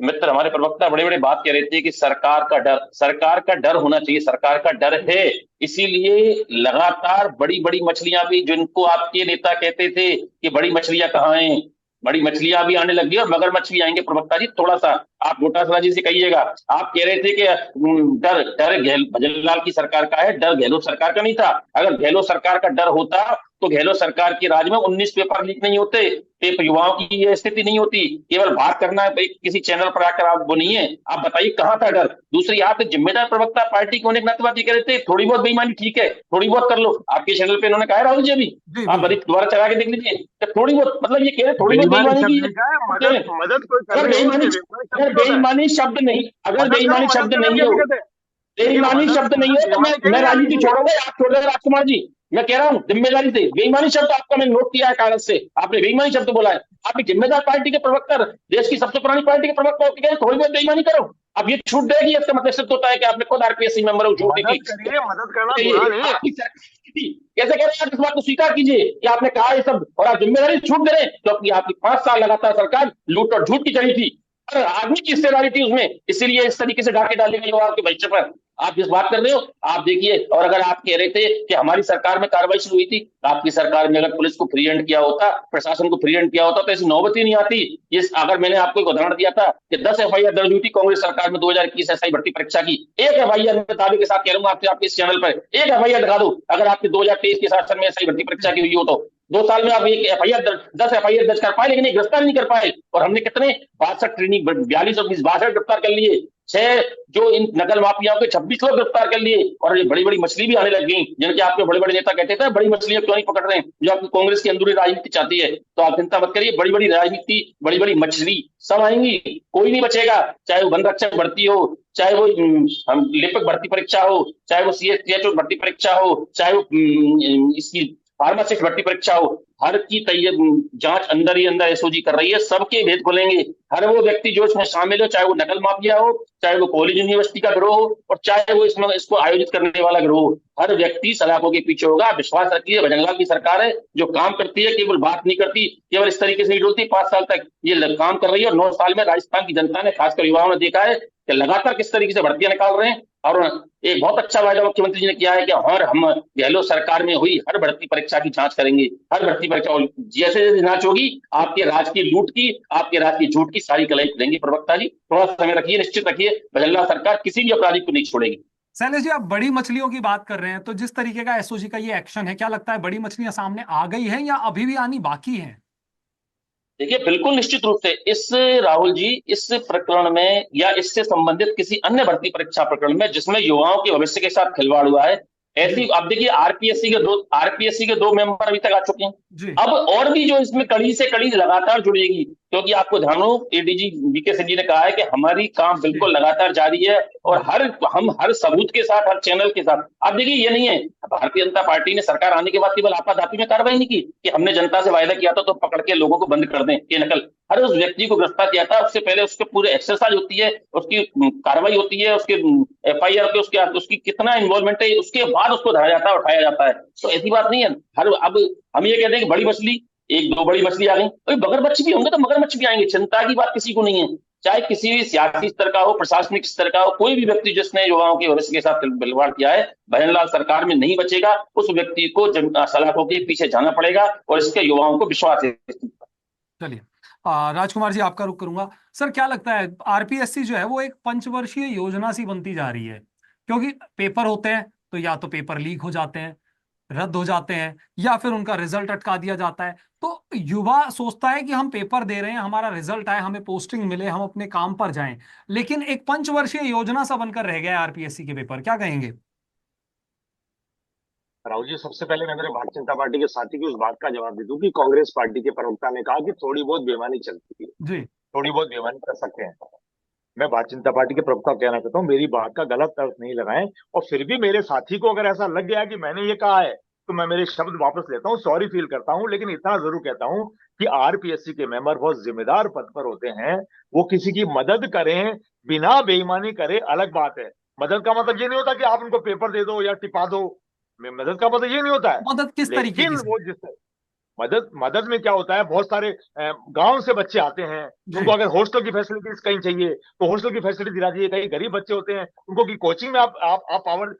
Speaker 2: मित्र, हमारे प्रवक्ता बड़े बड़े बात कह रहे थे कि सरकार का डर होना चाहिए, सरकार का डर है, इसीलिए लगातार बड़ी बड़ी मछलियां भी, जिनको आपके नेता कहते थे कि बड़ी मछलियां कहाँ हैं, बड़ी मछलियां भी आने लगी और मगरमच्छ भी आएंगे। प्रवक्ता जी थोड़ा सा आप डोटासरा जी से कहिएगा, आप कह रहे थे कि डर डर भजनलाल की सरकार का है, डर गहलोत सरकार का नहीं था। अगर गहलोत सरकार का डर होता तो गहलोत सरकार के राज में 19 पेपर लीक नहीं होते, युवाओं की ये स्थिति नहीं होती। केवल बात करना है किसी चैनल पर आकर, आप वो नहीं है। आप बताइए कहाँ था डर? दूसरी, आप एक जिम्मेदार प्रवक्ता पार्टी के होने के नाते बात ये कह रहे थे थोड़ी बहुत बेईमानी ठीक है, थोड़ी बहुत कर लो। आपके चैनल पे इन्होंने कहा है राहुल जी, अभी
Speaker 1: जी
Speaker 2: आप
Speaker 1: बिल्कुल।
Speaker 2: दोबारा चला के देख लीजिए, तो थोड़ी बहुत मतलब ये कह रहे थोड़ी बहुत
Speaker 3: बेईमानी
Speaker 2: बेईमानी
Speaker 3: शब्द
Speaker 2: की
Speaker 3: नहीं कहा है, मदद मदद कोई कर
Speaker 2: अगर
Speaker 3: रही हो
Speaker 2: बेईमानी,
Speaker 3: उसकी बेईमानी शब्द
Speaker 2: अगर
Speaker 3: होता है।
Speaker 2: बेईमानी शब्द नहीं, अगर बेईमानी
Speaker 3: मदद
Speaker 2: शब्द
Speaker 3: करना
Speaker 2: नहीं
Speaker 3: क्या
Speaker 2: हो,
Speaker 3: दिक्कत है? देखिए,
Speaker 2: बेईमानी शब्द नहीं है तो
Speaker 3: बेईमानी
Speaker 2: मैं
Speaker 3: कहीं
Speaker 2: राजनीति
Speaker 3: नहीं।
Speaker 2: छोड़ूंगा, आप छोड़ देंगे राजकुमार जी। मैं कह रहा हूँ जिम्मेदारी से, बेईमानी शब्द आपका मैंने नोट किया है कागज से, आपने बेईमानी शब्द बोला है। आप एक जिम्मेदार पार्टी के प्रवक्ता, देश की सबसे पुरानी पार्टी के प्रवक्ता होकर कह रहे थोड़ी बहुत बेईमानी करो, अब ये छूट देगी, इसका मतलब सिद्ध होता है कि आपने खुद आरपीएससी मेंबर को छूट दी
Speaker 3: मदद
Speaker 2: थी।
Speaker 3: करिए, मदद करना गुनाह नहीं है।
Speaker 2: आपकी कैसे कह रहे हैं? आप इस बात को स्वीकार कीजिए कि आपने कहा ये सब और आप जिम्मेदारी छूट दे रहे हैं, क्योंकि आपकी 5 साल लगातार सरकार लूट और झूठ की चली थी, आदमी की हिस्सेदारी थी उसमें, इसीलिए इस तरीके से डाके डाले गए युवाओं के भविष्य पर। आप जिस बात कर रहे हो, आप देखिए। और अगर आप कह रहे थे कि हमारी सरकार में कार्रवाई शुरू हुई थी, आपकी सरकार में अगर पुलिस को फ्री हैंड किया होता, प्रशासन को फ्री हैंड किया होता तो ऐसी नौबत ही नहीं आती। इस अगर मैंने आपको एक उदाहरण दिया था कि 10 एफआईआर दर्ज हुई थी कांग्रेस सरकार में 2021 एसआई भर्ती परीक्षा की, एक एफआईआर में दावे के साथ कह रहा हूं आपसे, आपके इस चैनल पर एक एफआईआर दिखा दो अगर आपके 2023 के शासन में एसआई भर्ती परीक्षा की हुई हो तो। 2 साल में आप एक एफआईआर 10 एफआईआर दर्ज कर पाए, लेकिन एक गिरफ्तार नहीं कर पाए। और हमने कितने 62 ट्रेनिंग 42 और 62 गिरफ्तार कर लिए, 6 जो इन नकल माफियाओं के 26 लोग गिरफ्तार कर लिए। और ये बड़ी बड़ी मछली भी आने लग गई, जिनके आपके बड़े बड़े नेता कहते थे बड़ी मछलियां क्यों नहीं पकड़ रहे हैं, जो आपकी कांग्रेस की अंदरूनी राजनीति चाहती है। तो आप चिंता मत करिए, बड़ी बड़ी राजनीति, बड़ी बड़ी मछली सब आएंगी, कोई नहीं बचेगा। चाहे वो वन रक्षक भर्ती हो, चाहे वो हम लिपिक भर्ती परीक्षा हो, चाहे वो सीएचओ भर्ती परीक्षा हो, चाहे वो इसकी फार्मासिस्ट भर्ती परीक्षा हो, हर की जांच अंदर ही अंदर एसओजी कर रही है, सबके भेद खोलेंगे। हर वो व्यक्ति जो इसमें शामिल हो, चाहे वो नकल माफिया हो, चाहे वो कॉलेज यूनिवर्सिटी का गिरोह हो, और चाहे वो इसमें इसको आयोजित करने वाला गिरोह हो, हर व्यक्ति सलाखों के पीछे होगा। विश्वास रखिए, भजनलाल की सरकार है जो काम करती है, केवल बात नहीं करती, केवल इस तरीके से नहीं डोलती। 5 साल तक ये काम कर रही है और 9 साल में राजस्थान की जनता ने, खासकर युवाओं ने देखा है कि लगातार किस तरीके से भर्तियां निकाल रहे हैं। और एक बहुत अच्छा वायदा मुख्यमंत्री जी ने किया है कि और हम गहलोत सरकार में हुई हर भर्ती परीक्षा की जांच करेंगे, हर भर्ती परीक्षा जैसे जैसे जांच होगी आपके राज की लूट की, आपके राज की झूठ की सारी कलाई खुलेंगी। प्रवक्ता जी थोड़ा समय रखिए, निश्चित रखिए, भजनलाल सरकार किसी भी अपराधी को नहीं छोड़ेगी।
Speaker 1: शैलेश जी, आप बड़ी मछलियों की बात कर रहे हैं, तो जिस तरीके का एसओजी का ये एक्शन है, क्या लगता है बड़ी मछलियां सामने आ गई हैं या अभी भी आनी बाकी हैं?
Speaker 2: देखिए बिल्कुल निश्चित रूप से इस, राहुल जी, इस प्रकरण में या इससे संबंधित किसी अन्य भर्ती परीक्षा प्रकरण में जिसमें युवाओं के भविष्य के साथ खिलवाड़ हुआ है, ऐसी अब देखिए आरपीएससी के 2 मेंबर अभी तक आ चुके हैं।
Speaker 1: जी।
Speaker 2: अब और भी जो इसमें कड़ी से कड़ी लगातार जुड़ेगी, क्योंकि आपको ध्यान हो एडीजी वीके सिंह जी ने कहा है कि हमारी काम बिल्कुल लगातार जारी है और हम हर सबूत के साथ, हर चैनल के साथ। आप देखिए, ये नहीं है भारतीय जनता पार्टी ने सरकार आने के बाद केवल आपाधापी में कार्रवाई नहीं की कि हमने जनता से वायदा किया था तो पकड़ के लोगों को बंद कर दें ये नकल। हर उस व्यक्ति को गिरफ्तार किया था, उससे पहले उसके पूरे एक्सरसाइज होती है, उसकी कार्रवाई होती है, उसके एफआईआर के उसकी कितना इन्वॉल्वमेंट है, उसके बाद उसको धरा जाता है, उठाया जाता है। तो ऐसी बात नहीं है। अब हम ये कहते हैं कि बड़ी मछली, एक दो बड़ी मछली आ गई, तो मगरमच्छ भी होंगे तो मगरमच्छ भी आएंगे, चिंता की बात किसी को नहीं है। चाहे किसी भी सियासी स्तर का हो, प्रशासनिक स्तर का हो, कोई भी व्यक्ति जिसने युवाओं के भविष्य के साथ खिलवाड़ किया है, भजनलाल सरकार में नहीं बचेगा। उस व्यक्ति को सलाखों के पीछे जाना पड़ेगा और इसके युवाओं को विश्वास है।
Speaker 1: चलिए, राजकुमार जी आपका रुख करूंगा। सर, क्या लगता है आरपीएससी जो है वो एक पंचवर्षीय योजना सी बनती जा रही है? क्योंकि पेपर होते हैं तो या तो पेपर लीक हो जाते हैं, रद्द हो जाते हैं, या फिर उनका रिजल्ट अटका दिया जाता है। तो युवा सोचता है कि हम पेपर दे रहे हैं, हमारा रिजल्ट आए, हमें पोस्टिंग मिले, हम अपने काम पर जाएं, लेकिन एक पंचवर्षीय योजना सा बनकर रह गया है आरपीएससी के पेपर। क्या कहेंगे?
Speaker 3: राहुल जी, सबसे पहले मैं मेरे भारतीय जनता पार्टी के साथी की उस बात का जवाब दे दूं कि कांग्रेस पार्टी के प्रवक्ता ने कहा कि थोड़ी बहुत बेईमानी चलती है,
Speaker 1: जी।
Speaker 3: थोड़ी बहुत बेईमानी कर सकते हैं। मैं भारतीय जनता पार्टी के प्रवक्ता को कहना चाहता हूँ, मेरी बात का गलत अर्थ नहीं लगाएं। और फिर भी मेरे साथी को अगर ऐसा लग गया कि मैंने ये कहा है तो मैं मेरे शब्द वापस लेता हूँ, सॉरी फील करता हूँ। लेकिन इतना जरूर कहता हूँ कि आरपीएससी के मेंबर बहुत जिम्मेदार पद पर होते हैं। वो किसी की मदद करें, बिना बेईमानी करे, अलग बात है। मदद का मतलब ये नहीं होता कि आप उनको पेपर दे दो या टिपा दो। मदद का मतलब ये नहीं होता है।
Speaker 1: मदद किस तरीके
Speaker 3: लेकिन
Speaker 1: की सर?
Speaker 3: वो जिस मदद मदद में क्या होता है, बहुत सारे गांव से बच्चे आते हैं,
Speaker 1: जी।
Speaker 3: उनको अगर हॉस्टल की फैसिलिटीज कहीं चाहिए तो हॉस्टल की फैसिलिटी दिला दीजिए। कहीं गरीब बच्चे होते हैं, उनको की कोचिंग में आप पावर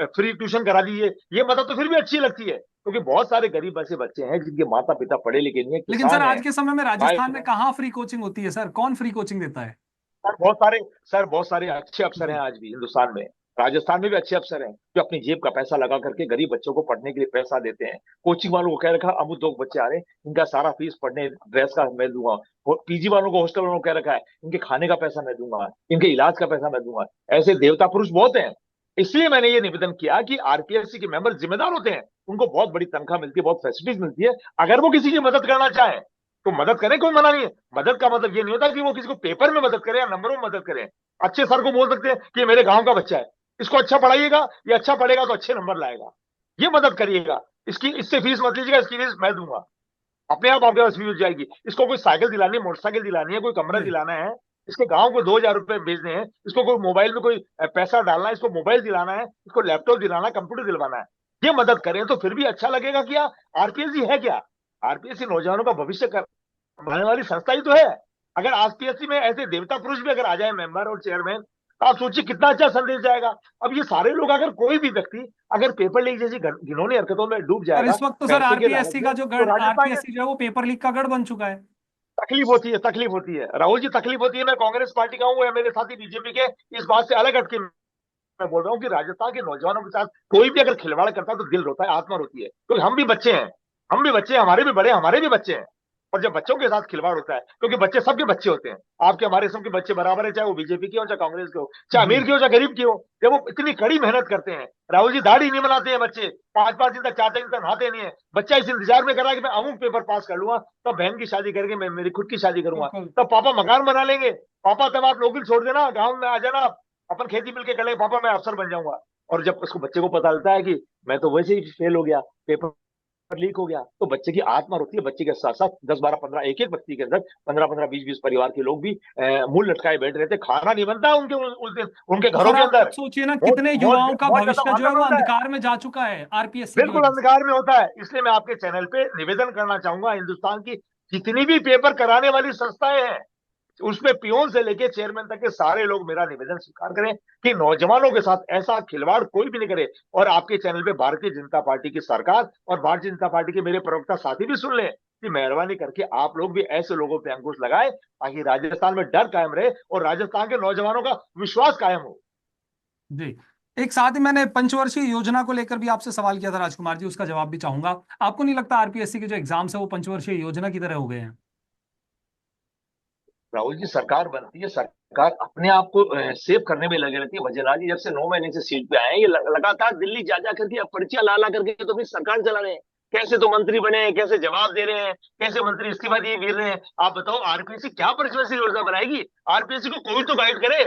Speaker 3: फ्री ट्यूशन करा दीजिए। ये मदद तो फिर भी अच्छी लगती है, क्योंकि बहुत सारे गरीब ऐसे बच्चे हैं जिनके माता पिता पढ़े लिखे नहीं है,
Speaker 1: लेकिन सर,
Speaker 3: किसान है,
Speaker 1: आज के समय में
Speaker 3: भाई।
Speaker 1: राजस्थान में कहाँ फ्री कोचिंग होती है सर? कौन फ्री कोचिंग देता है?
Speaker 3: सर बहुत सारे अच्छे अफसर हैं
Speaker 1: जी।
Speaker 3: आज भी हिंदुस्तान में। राजस्थान में भी अच्छे अफसर हैं जो अपनी जेब का पैसा लगा करके गरीब बच्चों को पढ़ने के लिए पैसा देते हैं। कोचिंग वालों को कह रखा, अमुक 2 बच्चे आ रहे हैं, इनका सारा फीस पढ़ने ड्रेस का मैं दूंगा। पीजी वालों को, हॉस्टल वालों को कह रखा है, इनके खाने का पैसा मैं दूंगा, इनके इलाज का पैसा मैं दूंगा। ऐसे देवता पुरुष बहुत हैं। इसलिए मैंने ये निवेदन किया कि आरपीएससी के मेंबर जिम्मेदार होते हैं, उनको बहुत बड़ी तनख्वाह मिलती है, बहुत फैसिलिटीज मिलती है। अगर वो किसी की मदद करना चाहें तो मदद करें, कोई मना नहीं है। मदद का मतलब ये नहीं होता कि वो किसी को पेपर में मदद करें या नंबरों में मदद करें। अच्छे सर को बोल सकते हैं कि मेरे गांव का बच्चा है, इसको अच्छा पढ़ाइएगा, ये अच्छा पढ़ेगा तो अच्छे नंबर लाएगा, ये मदद करिएगा। इससे फीस मत लीजिएगा, इसकी फीस मैं दूंगा, अपने आप आपके पास फीस हो जाएगी। इसको कोई साइकिल दिलानी है, मोटरसाइकिल दिलानी है, कोई कमरा
Speaker 1: जी।
Speaker 3: दिलाना है, इसके गांव को 2,000 रुपए भेजने हैं, इसको कोई मोबाइल में कोई पैसा डालना है, इसको मोबाइल दिलाना है, इसको लैपटॉप दिलाना है, कंप्यूटर दिलवाना है, ये मदद करें तो फिर भी अच्छा लगेगा। क्या आरपीएससी है क्या? आरपीएससी नौजवानों का भविष्य बनाने वाली संस्था ही तो है। अगर आरपीएससी में ऐसे देवता पुरुष भी अगर आ जाए मेंबर और चेयरमैन, तो आप सोचिए कितना अच्छा संदेश जाएगा। अब ये सारे लोग, अगर कोई भी व्यक्ति अगर पेपर लीक जैसी घिनौनी हरकतों में डूब
Speaker 1: और
Speaker 3: जाएगा
Speaker 1: इस वक्त तो सर
Speaker 3: पैसे के लालच
Speaker 1: आरपीएससी
Speaker 3: में,
Speaker 1: का जो
Speaker 3: तो
Speaker 1: गढ़,
Speaker 3: राजस्थान के
Speaker 1: आरपीएससी जो है वो पेपर लीक का गढ़ बन चुका है।
Speaker 3: तकलीफ होती है, तकलीफ होती है राहुल जी, तकलीफ होती है। मैं कांग्रेस पार्टी का हूँ या मेरे साथी बीजेपी के, इस बात से अलग हटके मैं बोल रहा हूँ कि राजस्थान के नौजवानों के साथ कोई भी अगर खिलवाड़ करता है तो दिल रोता है, आत्मा रोती है। क्योंकि हम भी बच्चे हैं, हम भी बच्चे हैं, हमारे भी बड़े, हमारे भी बच्चे हैं। और जब बच्चों के साथ खिलवाड़ होता है, क्योंकि बच्चे सबके बच्चे होते हैं, आपके हमारे सबके बच्चे बराबर है, चाहे वो बीजेपी के हो, चाहे कांग्रेस के हो, चाहे
Speaker 1: जी।
Speaker 3: अमीर के हो, चाहे गरीब के हो। जब वो इतनी कड़ी मेहनत करते हैं, राहुल जी, दाढ़ी नहीं बनाते हैं बच्चे, 5-5 दिन तक, 4 दिन तक नहाते नहीं है। बच्चा इस इंतजार में कर रहा है कि मैं अमुक पेपर पास कर लूंगा, तब बहन की शादी करके मैं मेरी खुद की शादी करूंगा,
Speaker 1: बिल्कुल।
Speaker 3: तब पापा मकान बना लेंगे। पापा तब आप नौकरी छोड़ देना, गाँव में आ जाना, अपन खेती मिलके कर लेंगे, पापा मैं अफसर बन जाऊंगा। और जब उसको, बच्चे को पता चलता है कि मैं तो वैसे ही फेल हो गया, पेपर लीक हो गया, तो बच्चे की आत्मा रोती है। बच्चे के साथ साथ 10-12-15, एक एक व्यक्ति के अंदर 15-15, 20-20 परिवार के लोग भी मुंह लटकाए बैठ रहे थे, खाना नहीं बनता है उनके उस दिन उनके
Speaker 1: तो
Speaker 3: घरों
Speaker 1: सर
Speaker 3: के
Speaker 1: आप खुद
Speaker 3: अंदर।
Speaker 1: सोचिए ना,
Speaker 3: बहुत
Speaker 1: कितने
Speaker 3: बहुत
Speaker 1: युवाओं का
Speaker 3: बहुत ज्यादा
Speaker 1: भविष्य जो है
Speaker 3: भाषण
Speaker 1: वो
Speaker 3: होता है,
Speaker 1: अंधकार में जा चुका है आरपीएससी की
Speaker 3: बिल्कुल
Speaker 1: वजह से।
Speaker 3: अंधकार में होता है। इसलिए मैं आपके चैनल पे निवेदन करना चाहूंगा, हिंदुस्तान की जितनी भी पेपर कराने वाली संस्थाएं हैं, उसमें पियोन से लेके चेयरमैन तक के सारे लोग मेरा निवेदन स्वीकार करें कि नौजवानों के साथ ऐसा खिलवाड़ कोई भी नहीं करे। और आपके चैनल पे भारतीय जनता पार्टी की सरकार और भारतीय जनता पार्टी के मेरे प्रवक्ता साथी भी सुन लें कि मेहरबानी करके आप लोग भी ऐसे लोगों पे अंकुश लगाए, ताकि राजस्थान में डर कायम रहे और राजस्थान के नौजवानों का विश्वास कायम हो।
Speaker 1: जी। एक साथ ही मैंने पंचवर्षीय योजना को लेकर भी आपसे सवाल किया था राजकुमार जी, उसका जवाब भी चाहूंगा। आपको नहीं लगता आरपीएससी के जो एग्जाम्स है वो पंचवर्षीय योजना की तरह हो गए हैं?
Speaker 3: राहुल जी, सरकार बनती है, सरकार अपने आप को सेव करने में लगे रहती है। वजराज जी जब से 9 महीने से सीट पे आए हैं, ये लगातार दिल्ली जा जा करके अब पर्चियां ला ला करके तो अपनी सरकार चला रहे हैं। कैसे तो मंत्री बने, कैसे जवाब दे रहे हैं, कैसे मंत्री इस्तीफा दिए फिर रहे हैं। आप बताओ आरपीएससी क्या परिवर्तन योजना बनाएगी? आरपीएससी को कोई तो गाइड करे,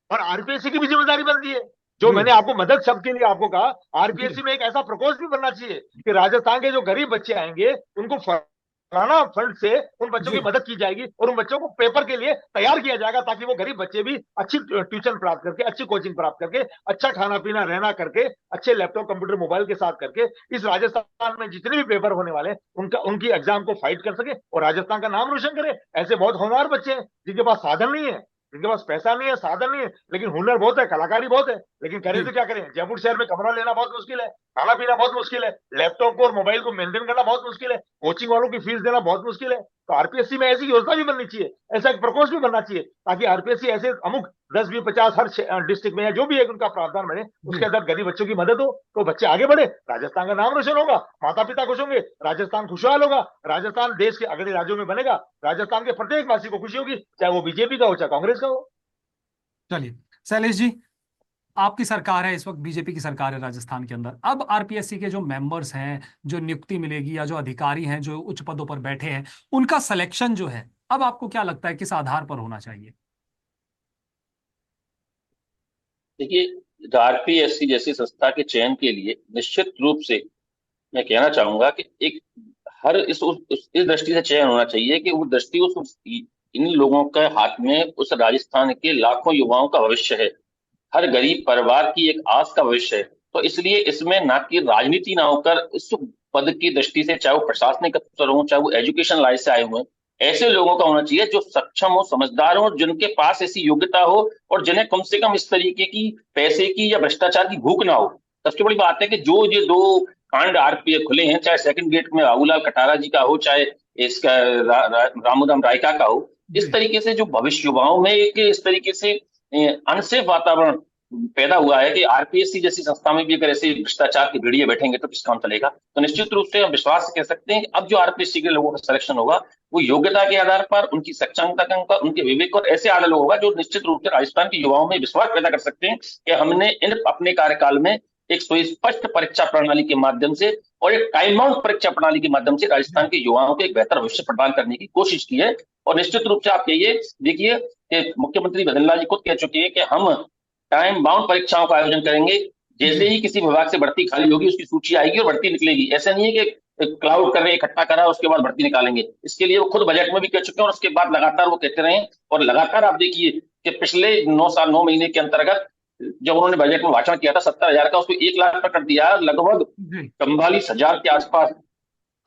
Speaker 3: और आरपीएससी की भी जिम्मेदारी बनती है। जो
Speaker 1: जी
Speaker 3: मैंने आपको मदद शब्द के लिए आपको कहा,
Speaker 1: जी
Speaker 3: आरपीएससी में एक ऐसा प्रकोष्ठ भी बनना चाहिए कि राजस्थान के जो गरीब बच्चे आएंगे उनको फलाना फंड से उन बच्चों की
Speaker 1: जी
Speaker 3: मदद की जाएगी, और उन बच्चों को पेपर के लिए तैयार किया जाएगा, ताकि वो गरीब बच्चे भी अच्छी ट्यूशन प्राप्त करके, अच्छी कोचिंग प्राप्त करके, अच्छा खाना पीना रहना करके, अच्छे लैपटॉप कंप्यूटर मोबाइल के साथ करके इस राजस्थान में जितने भी पेपर होने वाले उनका उनकी एग्जाम को फाइट कर सके और राजस्थान का नाम रोशन करे। ऐसे बहुत होनहार बच्चे हैं जिनके पास साधन नहीं है, जिनके पास पैसा नहीं है, साधन नहीं है, लेकिन हुनर बहुत है, कलाकारी बहुत है, लेकिन करें तो
Speaker 1: जी
Speaker 3: क्या करें? जयपुर शहर में कमरा लेना बहुत मुश्किल है, खाना पीना बहुत मुश्किल है, लैपटॉप को और मोबाइल को मेंटेन करना बहुत मुश्किल है, कोचिंग वालों की फीस देना बहुत मुश्किल है। तो आरपीएससी में ऐसी योजना भी बननी चाहिए, ऐसा एक प्रकोष्ठ भी बनना चाहिए, ताकि आरपीएससी ऐसे अमुक 10, 20, 50 हर डिस्ट्रिक्ट में या जो भी है उनका प्रावधान बने, उसके
Speaker 1: जी
Speaker 3: अंदर गरीब बच्चों की मदद हो, तो बच्चे आगे बढ़े, राजस्थान का नाम रोशन होगा, माता पिता खुश होंगे, राजस्थान खुशहाल होगा, राजस्थान देश के अगले राज्यों में बनेगा, राजस्थान के प्रत्येक वासी को खुशी होगी, चाहे वो बीजेपी का हो चाहे कांग्रेस का हो।
Speaker 1: चलिए शैलेश जी, आपकी सरकार है इस वक्त, बीजेपी की सरकार है राजस्थान के अंदर। अब आरपीएससी के जो मेंबर्स हैं, जो नियुक्ति मिलेगी या जो अधिकारी हैं जो उच्च पदों पर बैठे हैं, उनका सिलेक्शन जो है, अब आपको क्या लगता है किस आधार पर होना चाहिए?
Speaker 2: देखिए, आरपीएससी जैसी संस्था के चयन के लिए निश्चित रूप से मैं कहना चाहूंगा कि एक हर इस दृष्टि से चयन होना चाहिए कि वो दृष्टि इन लोगों के हाथ में उस राजस्थान के लाखों युवाओं का भविष्य है, हर गरीब परिवार की एक आस का भविष्य है। तो इसलिए इसमें ना कि राजनीति ना होकर इस पद की दृष्टि से, चाहे वो प्रशासनिक अफसर हो, चाहे वो एजुकेशन लाइन से आए हुए हैं, ऐसे लोगों का होना चाहिए जो सक्षम हो, समझदार हो, जिनके पास ऐसी योग्यता हो और जिन्हें कम से कम इस तरीके की पैसे की या भ्रष्टाचार की भूख ना हो। सबसे बड़ी बात है कि जो ये दो कांड आरपीएफ खुले हैं, चाहे सेकंड गेट में बाबूलाल कटारा जी का हो, चाहे इसका रामोदाम रायका का हो, इस
Speaker 1: जी
Speaker 2: तरीके से जो भविष्य युवाओं में एक इस तरीके से अनसेफ वातावरण पैदा हुआ है कि आरपीएससी जैसी संस्था में भी अगर ऐसे भ्रष्टाचार के भेड़िए बैठेंगे तो किस काम चलेगा। तो निश्चित रूप से हम विश्वास से कह सकते हैं कि अब जो आरपीएससी के लोगों का सिलेक्शन होगा वो योग्यता के आधार पर, उनकी सक्षमता के आधार पर, उनके विवेक और ऐसे आधार होगा जो निश्चित रूप से राजस्थान के युवाओं में विश्वास पैदा कर सकते हैं कि हमने इन अपने कार्यकाल में एक सुस्पष्ट परीक्षा प्रणाली के माध्यम से और एक टाइम बाउंड परीक्षा प्रणाली के माध्यम से राजस्थान के युवाओं को एक बेहतर भविष्य प्रदान करने की कोशिश की है। और निश्चित रूप से आप कहिए, देखिए कि मुख्यमंत्री भजनलाल जी खुद कह चुके हैं कि हम टाइम बाउंड परीक्षाओं का आयोजन करेंगे। जैसे
Speaker 1: जी
Speaker 2: ही किसी विभाग से भर्ती खाली होगी उसकी सूची आएगी और भर्ती निकलेगी। ऐसा नहीं है कि क्लाउड कर रहे इकट्ठा करा उसके बाद भर्ती निकालेंगे। इसके लिए वो खुद बजट में भी कह चुके हैं और उसके बाद लगातार वो कहते रहे। और लगातार आप देखिए कि पिछले 9 महीने के अंतर्गत जब उन्होंने बजट में भाषण किया था 70,000 का, उसको 1 लाख पर कर दिया। लगभग
Speaker 1: जी
Speaker 2: 44,000 के आसपास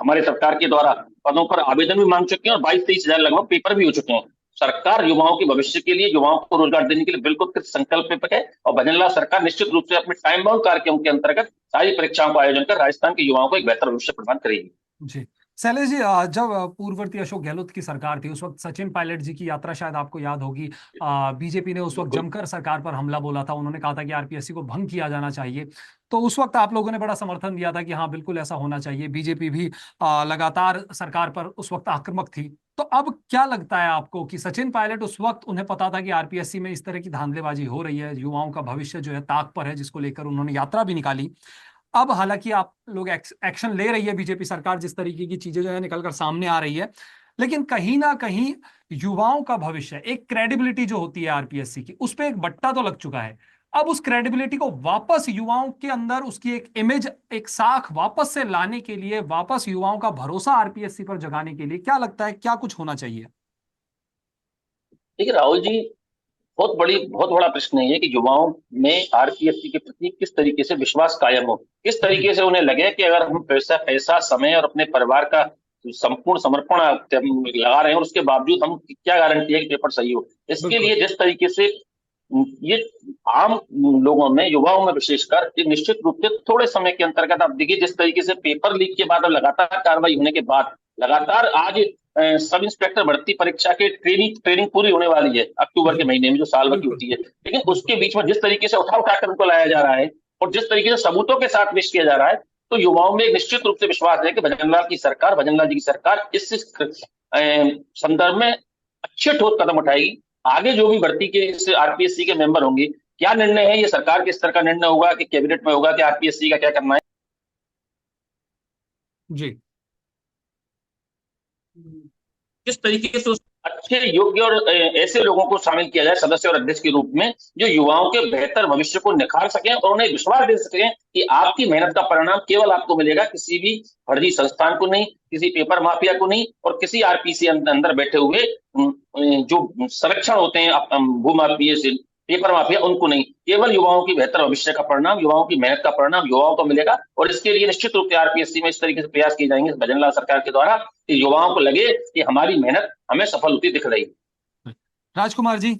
Speaker 2: हमारे सरकार के द्वारा पदों पर आवेदन भी मांग चुके हैं और 22-23 हजार लगभग पेपर भी हो चुके हैं। सरकार युवाओं के भविष्य के लिए, युवाओं को रोजगार देने के लिए बिल्कुल कृत संकल्प है और भजनलाल सरकार निश्चित रूप से अपने टाइम बाउंड कार्यक्रम के अंतर्गत सारी परीक्षाओं का आयोजन कर राजस्थान के युवाओं को एक बेहतर भविष्य प्रदान करेगी।
Speaker 1: जी शैलेश जी, जब पूर्ववर्ती अशोक गहलोत की सरकार थी उस वक्त सचिन पायलट जी की यात्रा शायद आपको याद होगी। बीजेपी ने उस वक्त
Speaker 2: बिल्कुल
Speaker 1: जमकर सरकार पर हमला बोला था, उन्होंने कहा था कि आरपीएससी को भंग किया जाना चाहिए। तो उस वक्त आप लोगों ने बड़ा समर्थन दिया था कि हाँ बिल्कुल ऐसा होना चाहिए। बीजेपी भी लगातार सरकार पर उस वक्त आक्रामक थी। तो अब क्या लगता है आपको कि सचिन पायलट, उस वक्त उन्हें पता था कि आरपीएससी में इस तरह की धांधलेबाजी हो रही है, युवाओं का भविष्य जो है ताक पर है, जिसको लेकर उन्होंने यात्रा भी निकाली। अब हालांकि आप लोग एक्शन ले रही है बीजेपी सरकार, जिस तरीके की चीजें जो है निकलकर सामने आ रही है, लेकिन कहीं ना कहीं युवाओं का भविष्य, एक क्रेडिबिलिटी जो होती है आरपीएससी की, उस पर एक बट्टा तो लग चुका है। अब उस क्रेडिबिलिटी को वापस युवाओं के अंदर, उसकी एक इमेज, एक साख वापस से लाने के लिए, वापस युवाओं का भरोसा आरपीएससी पर जगाने के लिए क्या लगता है क्या कुछ होना चाहिए?
Speaker 2: देखिए राहुल जी, बहुत बड़ा प्रश्न है ये कि युवाओं में आरपीएससी के प्रति किस तरीके से विश्वास कायम हो, किस
Speaker 1: जी
Speaker 2: तरीके से उन्हें लगे कि अगर हम पैसा समय और अपने परिवार का संपूर्ण समर्पण लगा रहे हैं और उसके बावजूद हम क्या गारंटी है कि पेपर सही हो। इसके
Speaker 1: बिल्कुल
Speaker 2: लिए जिस तरीके से ये आम लोगों में, युवाओं में विशेषकर, एक निश्चित रूप से थोड़े समय के अंतर्गत आप देखिए जिस तरीके से पेपर लीक के बाद और लगातार कार्रवाई होने के बाद लगातार आज सब इंस्पेक्टर भर्ती परीक्षा के ट्रेनिंग पूरी होने वाली है अक्टूबर के
Speaker 1: जी
Speaker 2: महीने में, जो साल भर की
Speaker 1: बिल्कुल
Speaker 2: होती है। लेकिन
Speaker 1: बिल्कुल
Speaker 2: उसके बीच में जिस तरीके से उठा कर उनको लाया जा रहा है और जिस तरीके से सबूतों के साथ पेश किया जा रहा है, तो युवाओं में एक निश्चित रूप से विश्वास है कि भजनलाल जी की सरकार इस संदर्भ में अच्छे ठोस कदम उठाएगी। आगे जो भी भर्ती के इस आरपीएससी के मेंबर होंगे, क्या निर्णय है, ये सरकार के स्तर का निर्णय होगा कि कैबिनेट में होगा कि आरपीएससी का क्या करना है।
Speaker 1: जी।
Speaker 2: किस तरीके से उस अच्छे योग्य और ऐसे लोगों को शामिल किया जाए सदस्य और अध्यक्ष के रूप में, जो युवाओं के बेहतर भविष्य को निखार सकें और उन्हें विश्वास दे सकें कि आपकी मेहनत का परिणाम केवल आपको मिलेगा, किसी भी फर्जी संस्थान को नहीं, किसी पेपर माफिया को नहीं, और किसी आरपीसी अंदर बैठे हुए जो संरक्षण होते हैं भूमाफिया से, पेपर माफिया, उनको नहीं। केवल युवाओं की बेहतर भविष्य का परिणाम, युवाओं की मेहनत का परिणाम युवाओं को मिलेगा। और इसके लिए निश्चित रूप से आरपीएससी में इस तरीके से प्रयास किए जाएंगे भजनलाल सरकार के द्वारा कि युवाओं को लगे कि हमारी मेहनत हमें सफल होती दिख रही है।
Speaker 1: राजकुमार जी,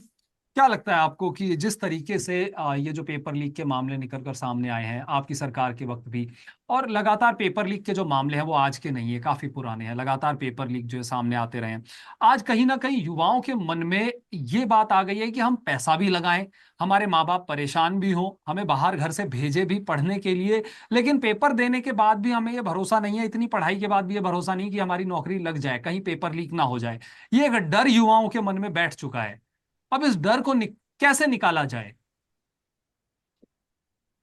Speaker 1: क्या लगता है आपको कि जिस तरीके से ये जो पेपर लीक के मामले निकल कर सामने आए हैं आपकी सरकार के वक्त भी, और लगातार पेपर लीक के जो मामले हैं वो आज के नहीं है, काफी पुराने हैं, लगातार पेपर लीक जो है सामने आते रहे हैं, आज कहीं ना कहीं युवाओं के मन में ये बात आ गई है कि हम पैसा भी लगाएं, हमारे माँ बाप परेशान भी हों, हमें बाहर घर से भेजे भी पढ़ने के लिए, लेकिन पेपर देने के बाद भी हमें ये भरोसा नहीं है, इतनी पढ़ाई के बाद भी ये भरोसा नहीं कि हमारी नौकरी लग जाए, कहीं पेपर लीक ना हो जाए। ये एक डर युवाओं के मन में बैठ चुका है। अब इस डर को कैसे निकाला जाए?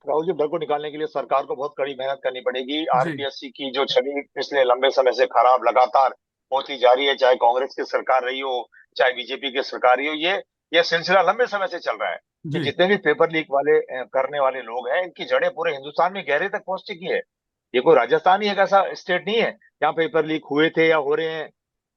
Speaker 4: राहुल जी, डर को निकालने के लिए सरकार को बहुत कड़ी मेहनत करनी पड़ेगी।
Speaker 1: जी।
Speaker 4: आरपीएससी की जो छवि पिछले लंबे समय से खराब लगातार होती जा रही है, चाहे कांग्रेस की सरकार रही हो, चाहे बीजेपी की सरकार रही हो, ये सिलसिला लंबे समय से चल रहा है कि
Speaker 1: जी।
Speaker 4: जितने भी पेपर लीक वाले करने वाले लोग हैं, इनकी जड़ें पूरे हिंदुस्तान में गहरे तक पहुंच चुकी है। ये कोई राजस्थान ही एक ऐसा स्टेट नहीं है जहाँ पेपर लीक हुए थे या हो रहे हैं।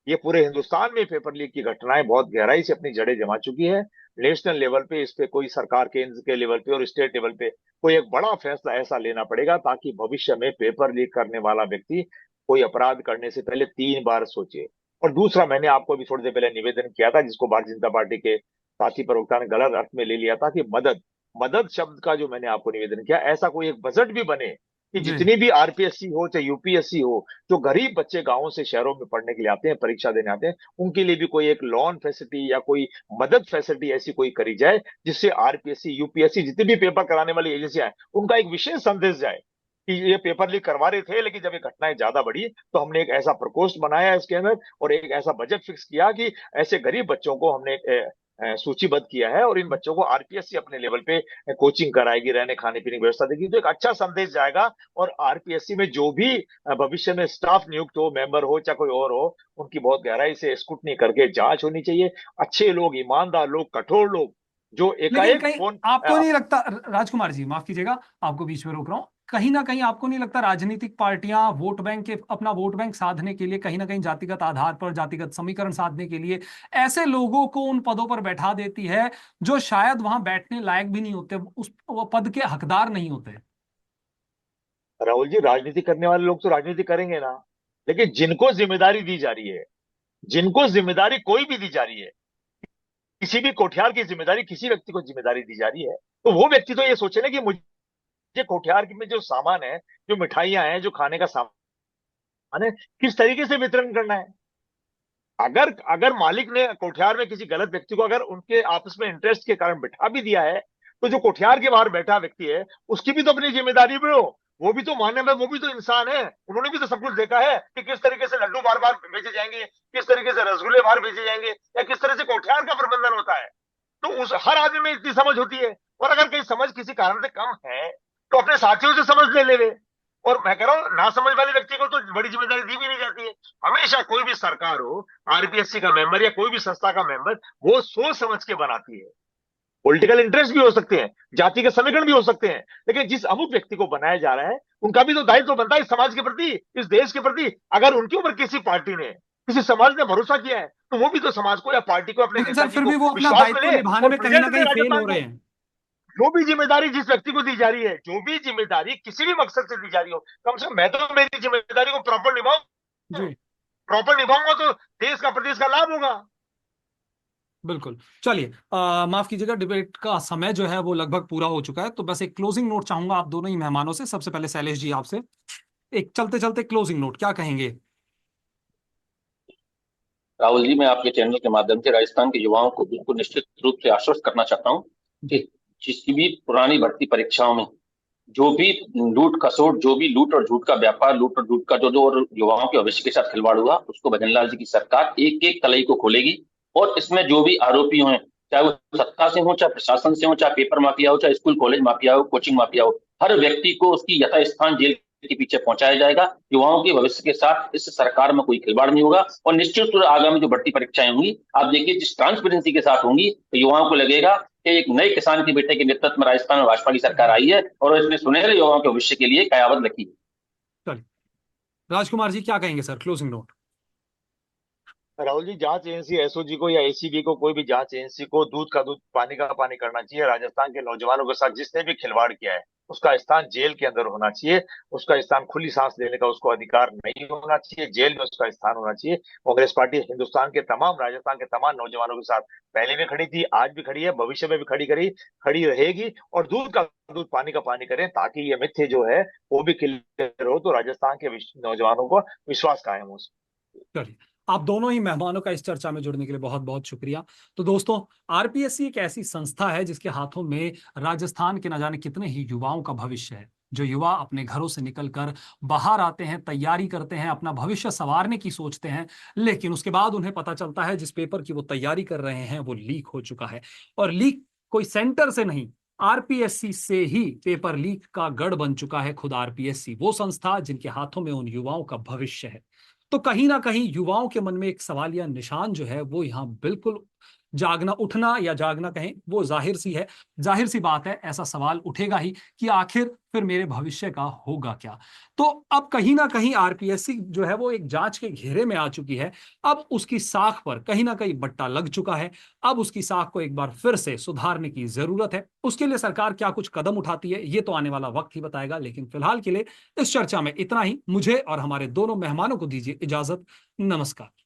Speaker 4: ये पूरे हिंदुस्तान में पेपर लीक की घटनाएं बहुत गहराई से अपनी जड़ें जमा चुकी है। नेशनल लेवल पे इस पे कोई सरकार केंद्र के लेवल पे और स्टेट लेवल पे कोई एक बड़ा फैसला ऐसा लेना पड़ेगा ताकि भविष्य में पेपर लीक करने वाला व्यक्ति कोई अपराध करने से पहले 3 बार सोचे। और दूसरा, मैंने आपको भी थोड़ी देर पहले निवेदन किया था, जिसको भारतीय जनता पार्टी के साथी प्रवक्ता ने गलत अर्थ में ले लिया था, कि मदद मदद शब्द का जो मैंने आपको निवेदन किया, ऐसा कोई एक बजट भी बने कि
Speaker 1: जी।
Speaker 4: जितनी भी आरपीएससी हो चाहे यूपीएससी हो, जो गरीब बच्चे गांवों से शहरों में पढ़ने के लिए आते हैं, परीक्षा देने आते हैं, उनके लिए भी कोई एक लोन फैसिलिटी या कोई मदद फैसिलिटी ऐसी कोई करी जाए, जिससे आरपीएससी यूपीएससी जितनी भी पेपर कराने वाली एजेंसियां हैं, उनका एक विशेष संदेश जाए कि ये पेपर लीक करवा रहे थे, लेकिन जब ये घटनाएं ज्यादा बढ़ी तो हमने एक ऐसा प्रकोष्ठ बनाया इसके अंदर और एक ऐसा बजट फिक्स किया कि ऐसे गरीब बच्चों को हमने सूचीबद्ध किया है और इन बच्चों को आरपीएससी अपने लेवल पे कोचिंग कराएगी, रहने खाने पीने की व्यवस्था देगी। तो एक अच्छा संदेश जाएगा और आरपीएससी में जो भी भविष्य में स्टाफ नियुक्त हो, मेंबर हो चाहे कोई और हो, उनकी बहुत गहराई से स्क्रूटनी करके जांच होनी चाहिए। अच्छे लोग, ईमानदार लोग, कठोर लोग जो
Speaker 1: लेकिन
Speaker 4: एकाएक
Speaker 1: कहीं
Speaker 4: फोन
Speaker 1: आपको नहीं लगता, राजकुमार जी माफ कीजिएगा आपको बीच में रोक रहा हूं, कहीं ना कहीं आपको नहीं लगता राजनीतिक पार्टियां वोट बैंक के अपना वोट बैंक साधने के लिए, कहीं ना कहीं जातिगत आधार पर जातिगत समीकरण साधने के लिए ऐसे लोगों को उन पदों पर बैठा देती है जो शायद वहां बैठने लायक भी नहीं होते, उस वो पद के हकदार नहीं होते?
Speaker 4: राहुल जी, राजनीति करने वाले लोग तो राजनीति करेंगे ना, लेकिन जिनको जिम्मेदारी दी जा रही है, जिनको जिम्मेदारी कोई भी दी जा रही है, किसी भी कोठियार की जिम्मेदारी किसी व्यक्ति को जिम्मेदारी दी जा रही है, तो वो व्यक्ति तो ये सोचे ना कि मुझे कोठियार में जो सामान है, जो मिठाइयां हैं, जो खाने का सामान है, किस तरीके से वितरण करना है। अगर अगर मालिक ने कोठियार में किसी गलत व्यक्ति को अगर उनके आपस में इंटरेस्ट के कारण बिठा भी दिया है, तो जो कोठियार के बाहर बैठा व्यक्ति है उसकी भी तो अपनी जिम्मेदारी भी हो। वो भी तो मानव है, वो भी तो इंसान है। उन्होंने भी तो सब कुछ देखा है कि किस तरीके से लड्डू बार बार भेजे जाएंगे, किस तरीके से रसगुल्ले बाहर भेजे जाएंगे, या किस तरह से कोठियार का प्रबंधन होता है। तो उस हर आदमी में इतनी समझ होती है, और अगर कहीं समझ किसी कारण से कम है तो अपने साथियों से समझ ले ले। और मैं कह रहा हूं, ना समझ वाले व्यक्ति को तो बड़ी जिम्मेदारी दी भी नहीं जाती है। हमेशा कोई भी सरकार हो, आरपीएससी का मेंबर या कोई भी संस्था का मेंबर, वो सोच समझ के बनाती है। पॉलिटिकल इंटरेस्ट भी हो सकते हैं, जाति के समीकरण भी हो सकते हैं, लेकिन जिस अमुक व्यक्ति को बनाया जा रहा है उनका भी तो दायित्व तो बनता है इस समाज के प्रति, इस देश के प्रति। अगर उनके ऊपर किसी पार्टी ने, किसी समाज ने भरोसा किया है, तो वो भी तो समाज को या पार्टी को, अपने
Speaker 1: लेकिन सर
Speaker 4: नेताजी
Speaker 1: फिर
Speaker 4: को
Speaker 1: भी वो अपना
Speaker 4: विश्वास में
Speaker 1: दायित्व
Speaker 4: ले
Speaker 1: निभाने
Speaker 4: और
Speaker 1: में कहीं ना
Speaker 4: प्रेजेंट
Speaker 1: कहीं
Speaker 4: करे
Speaker 1: फेल हो
Speaker 4: राजस्थान
Speaker 1: रहे
Speaker 4: को।
Speaker 1: हैं।
Speaker 4: जो भी जिम्मेदारी जिस व्यक्ति को दी जा रही है, जो भी जिम्मेदारी किसी भी मकसद से दी जा रही हो, कम से कम मैं तो मेरी जिम्मेदारी को प्रॉपर निभाऊं।
Speaker 1: जी
Speaker 4: प्रॉपर निभाऊंगा तो देश का, प्रदेश का लाभ होगा।
Speaker 1: बिल्कुल। चलिए, माफ कीजिएगा, डिबेट का समय जो है वो लगभग पूरा हो चुका है, तो बस एक क्लोजिंग नोट चाहूंगा आप दोनों ही मेहमानों से। सबसे पहले शैलेश जी आपसे एक चलते चलते क्लोजिंग नोट क्या कहेंगे?
Speaker 2: राहुल जी, मैं आपके चैनल के माध्यम से राजस्थान के युवाओं को बिल्कुल निश्चित रूप से आश्वस्त करना चाहता हूं कि जिसकी भी पुरानी भर्ती परीक्षाओं में जो भी लूट खसोट, जो भी लूट और झूठ का व्यापार, लूट और झूठ का जो और युवाओं के भविष्य के साथ खिलवाड़ हुआ, उसको भजनलाल जी की सरकार एक एक तलई को खोलेगी। और इसमें जो भी आरोपी हैं, चाहे वो सत्ता से हो, चाहे प्रशासन से हो, चाहे पेपर माफिया हो, चाहे स्कूल कॉलेज माफिया हो, कोचिंग माफिया हो, हर व्यक्ति को उसकी यथास्थान जेल के पीछे पहुंचाया जाएगा। युवाओं के भविष्य के साथ इस सरकार में कोई खिलवाड़ नहीं होगा और निश्चित रूप से आगामी जो बढ़ती परीक्षाएं होंगी, आप देखिए जिस ट्रांसपेरेंसी के साथ होंगी, तो युवाओं को लगेगा कि एक नए किसान के बेटे के नेतृत्व में राजस्थान में भाजपा की सरकार आई है और इसने सुनहरे युवाओं के भविष्य के लिए कयावत लिखी है।
Speaker 1: चलिए, राजकुमार जी क्या कहेंगे sir, closing note.
Speaker 4: Rahul ji, जांच एजेंसी एसओजी को या एसीबी को, कोई भी जांच एजेंसी को दूध का दूध पानी का पानी करना चाहिए। राजस्थान के नौजवानों के साथ जिसने भी खिलवाड़ किया है उसका स्थान जेल के अंदर होना चाहिए। उसका स्थान खुली सांस लेने का उसको अधिकार नहीं होना चाहिए, जेल में उसका स्थान होना चाहिए। कांग्रेस पार्टी हिंदुस्तान के तमाम, राजस्थान के तमाम नौजवानों के साथ पहले भी खड़ी थी, आज भी खड़ी है, भविष्य में भी खड़ी रहेगी। और दूध का दूध पानी का पानी करें ताकि ये मिथ्य जो है वो भी क्लियर हो, तो राजस्थान के नौजवानों को विश्वास कायम हो।
Speaker 1: चलिए, आप दोनों ही मेहमानों का इस चर्चा में जुड़ने के लिए बहुत बहुत शुक्रिया। तो दोस्तों, आरपीएससी एक ऐसी संस्था है जिसके हाथों में राजस्थान के न जाने कितने ही युवाओं का भविष्य है। जो युवा अपने घरों से निकलकर बाहर आते हैं, तैयारी करते हैं, अपना भविष्य संवारने की सोचते हैं, लेकिन उसके बाद उन्हें पता चलता है जिस पेपर की वो तैयारी कर रहे हैं वो लीक हो चुका है। और लीक कोई सेंटर से नहीं, आरपीएससी से ही पेपर लीक का गढ़ बन चुका है खुद आरपीएससी, वो संस्था जिनके हाथों में उन युवाओं का भविष्य है। तो कहीं ना कहीं युवाओं के मन में एक सवालिया निशान जो है वो यहाँ बिल्कुल जागना, उठना या जागना कहें, वो जाहिर सी बात है, ऐसा सवाल उठेगा ही कि आखिर फिर मेरे भविष्य का होगा क्या। तो अब कहीं ना कहीं आरपीएससी जो है वो एक जांच के घेरे में आ चुकी है। अब उसकी साख पर कहीं ना कहीं बट्टा लग चुका है। अब उसकी साख को एक बार फिर से सुधारने की जरूरत है। उसके लिए सरकार क्या कुछ कदम उठाती है ये तो आने वाला वक्त ही बताएगा, लेकिन फिलहाल के लिए इस चर्चा में इतना ही। मुझे और हमारे दोनों मेहमानों को दीजिए इजाजत। नमस्कार।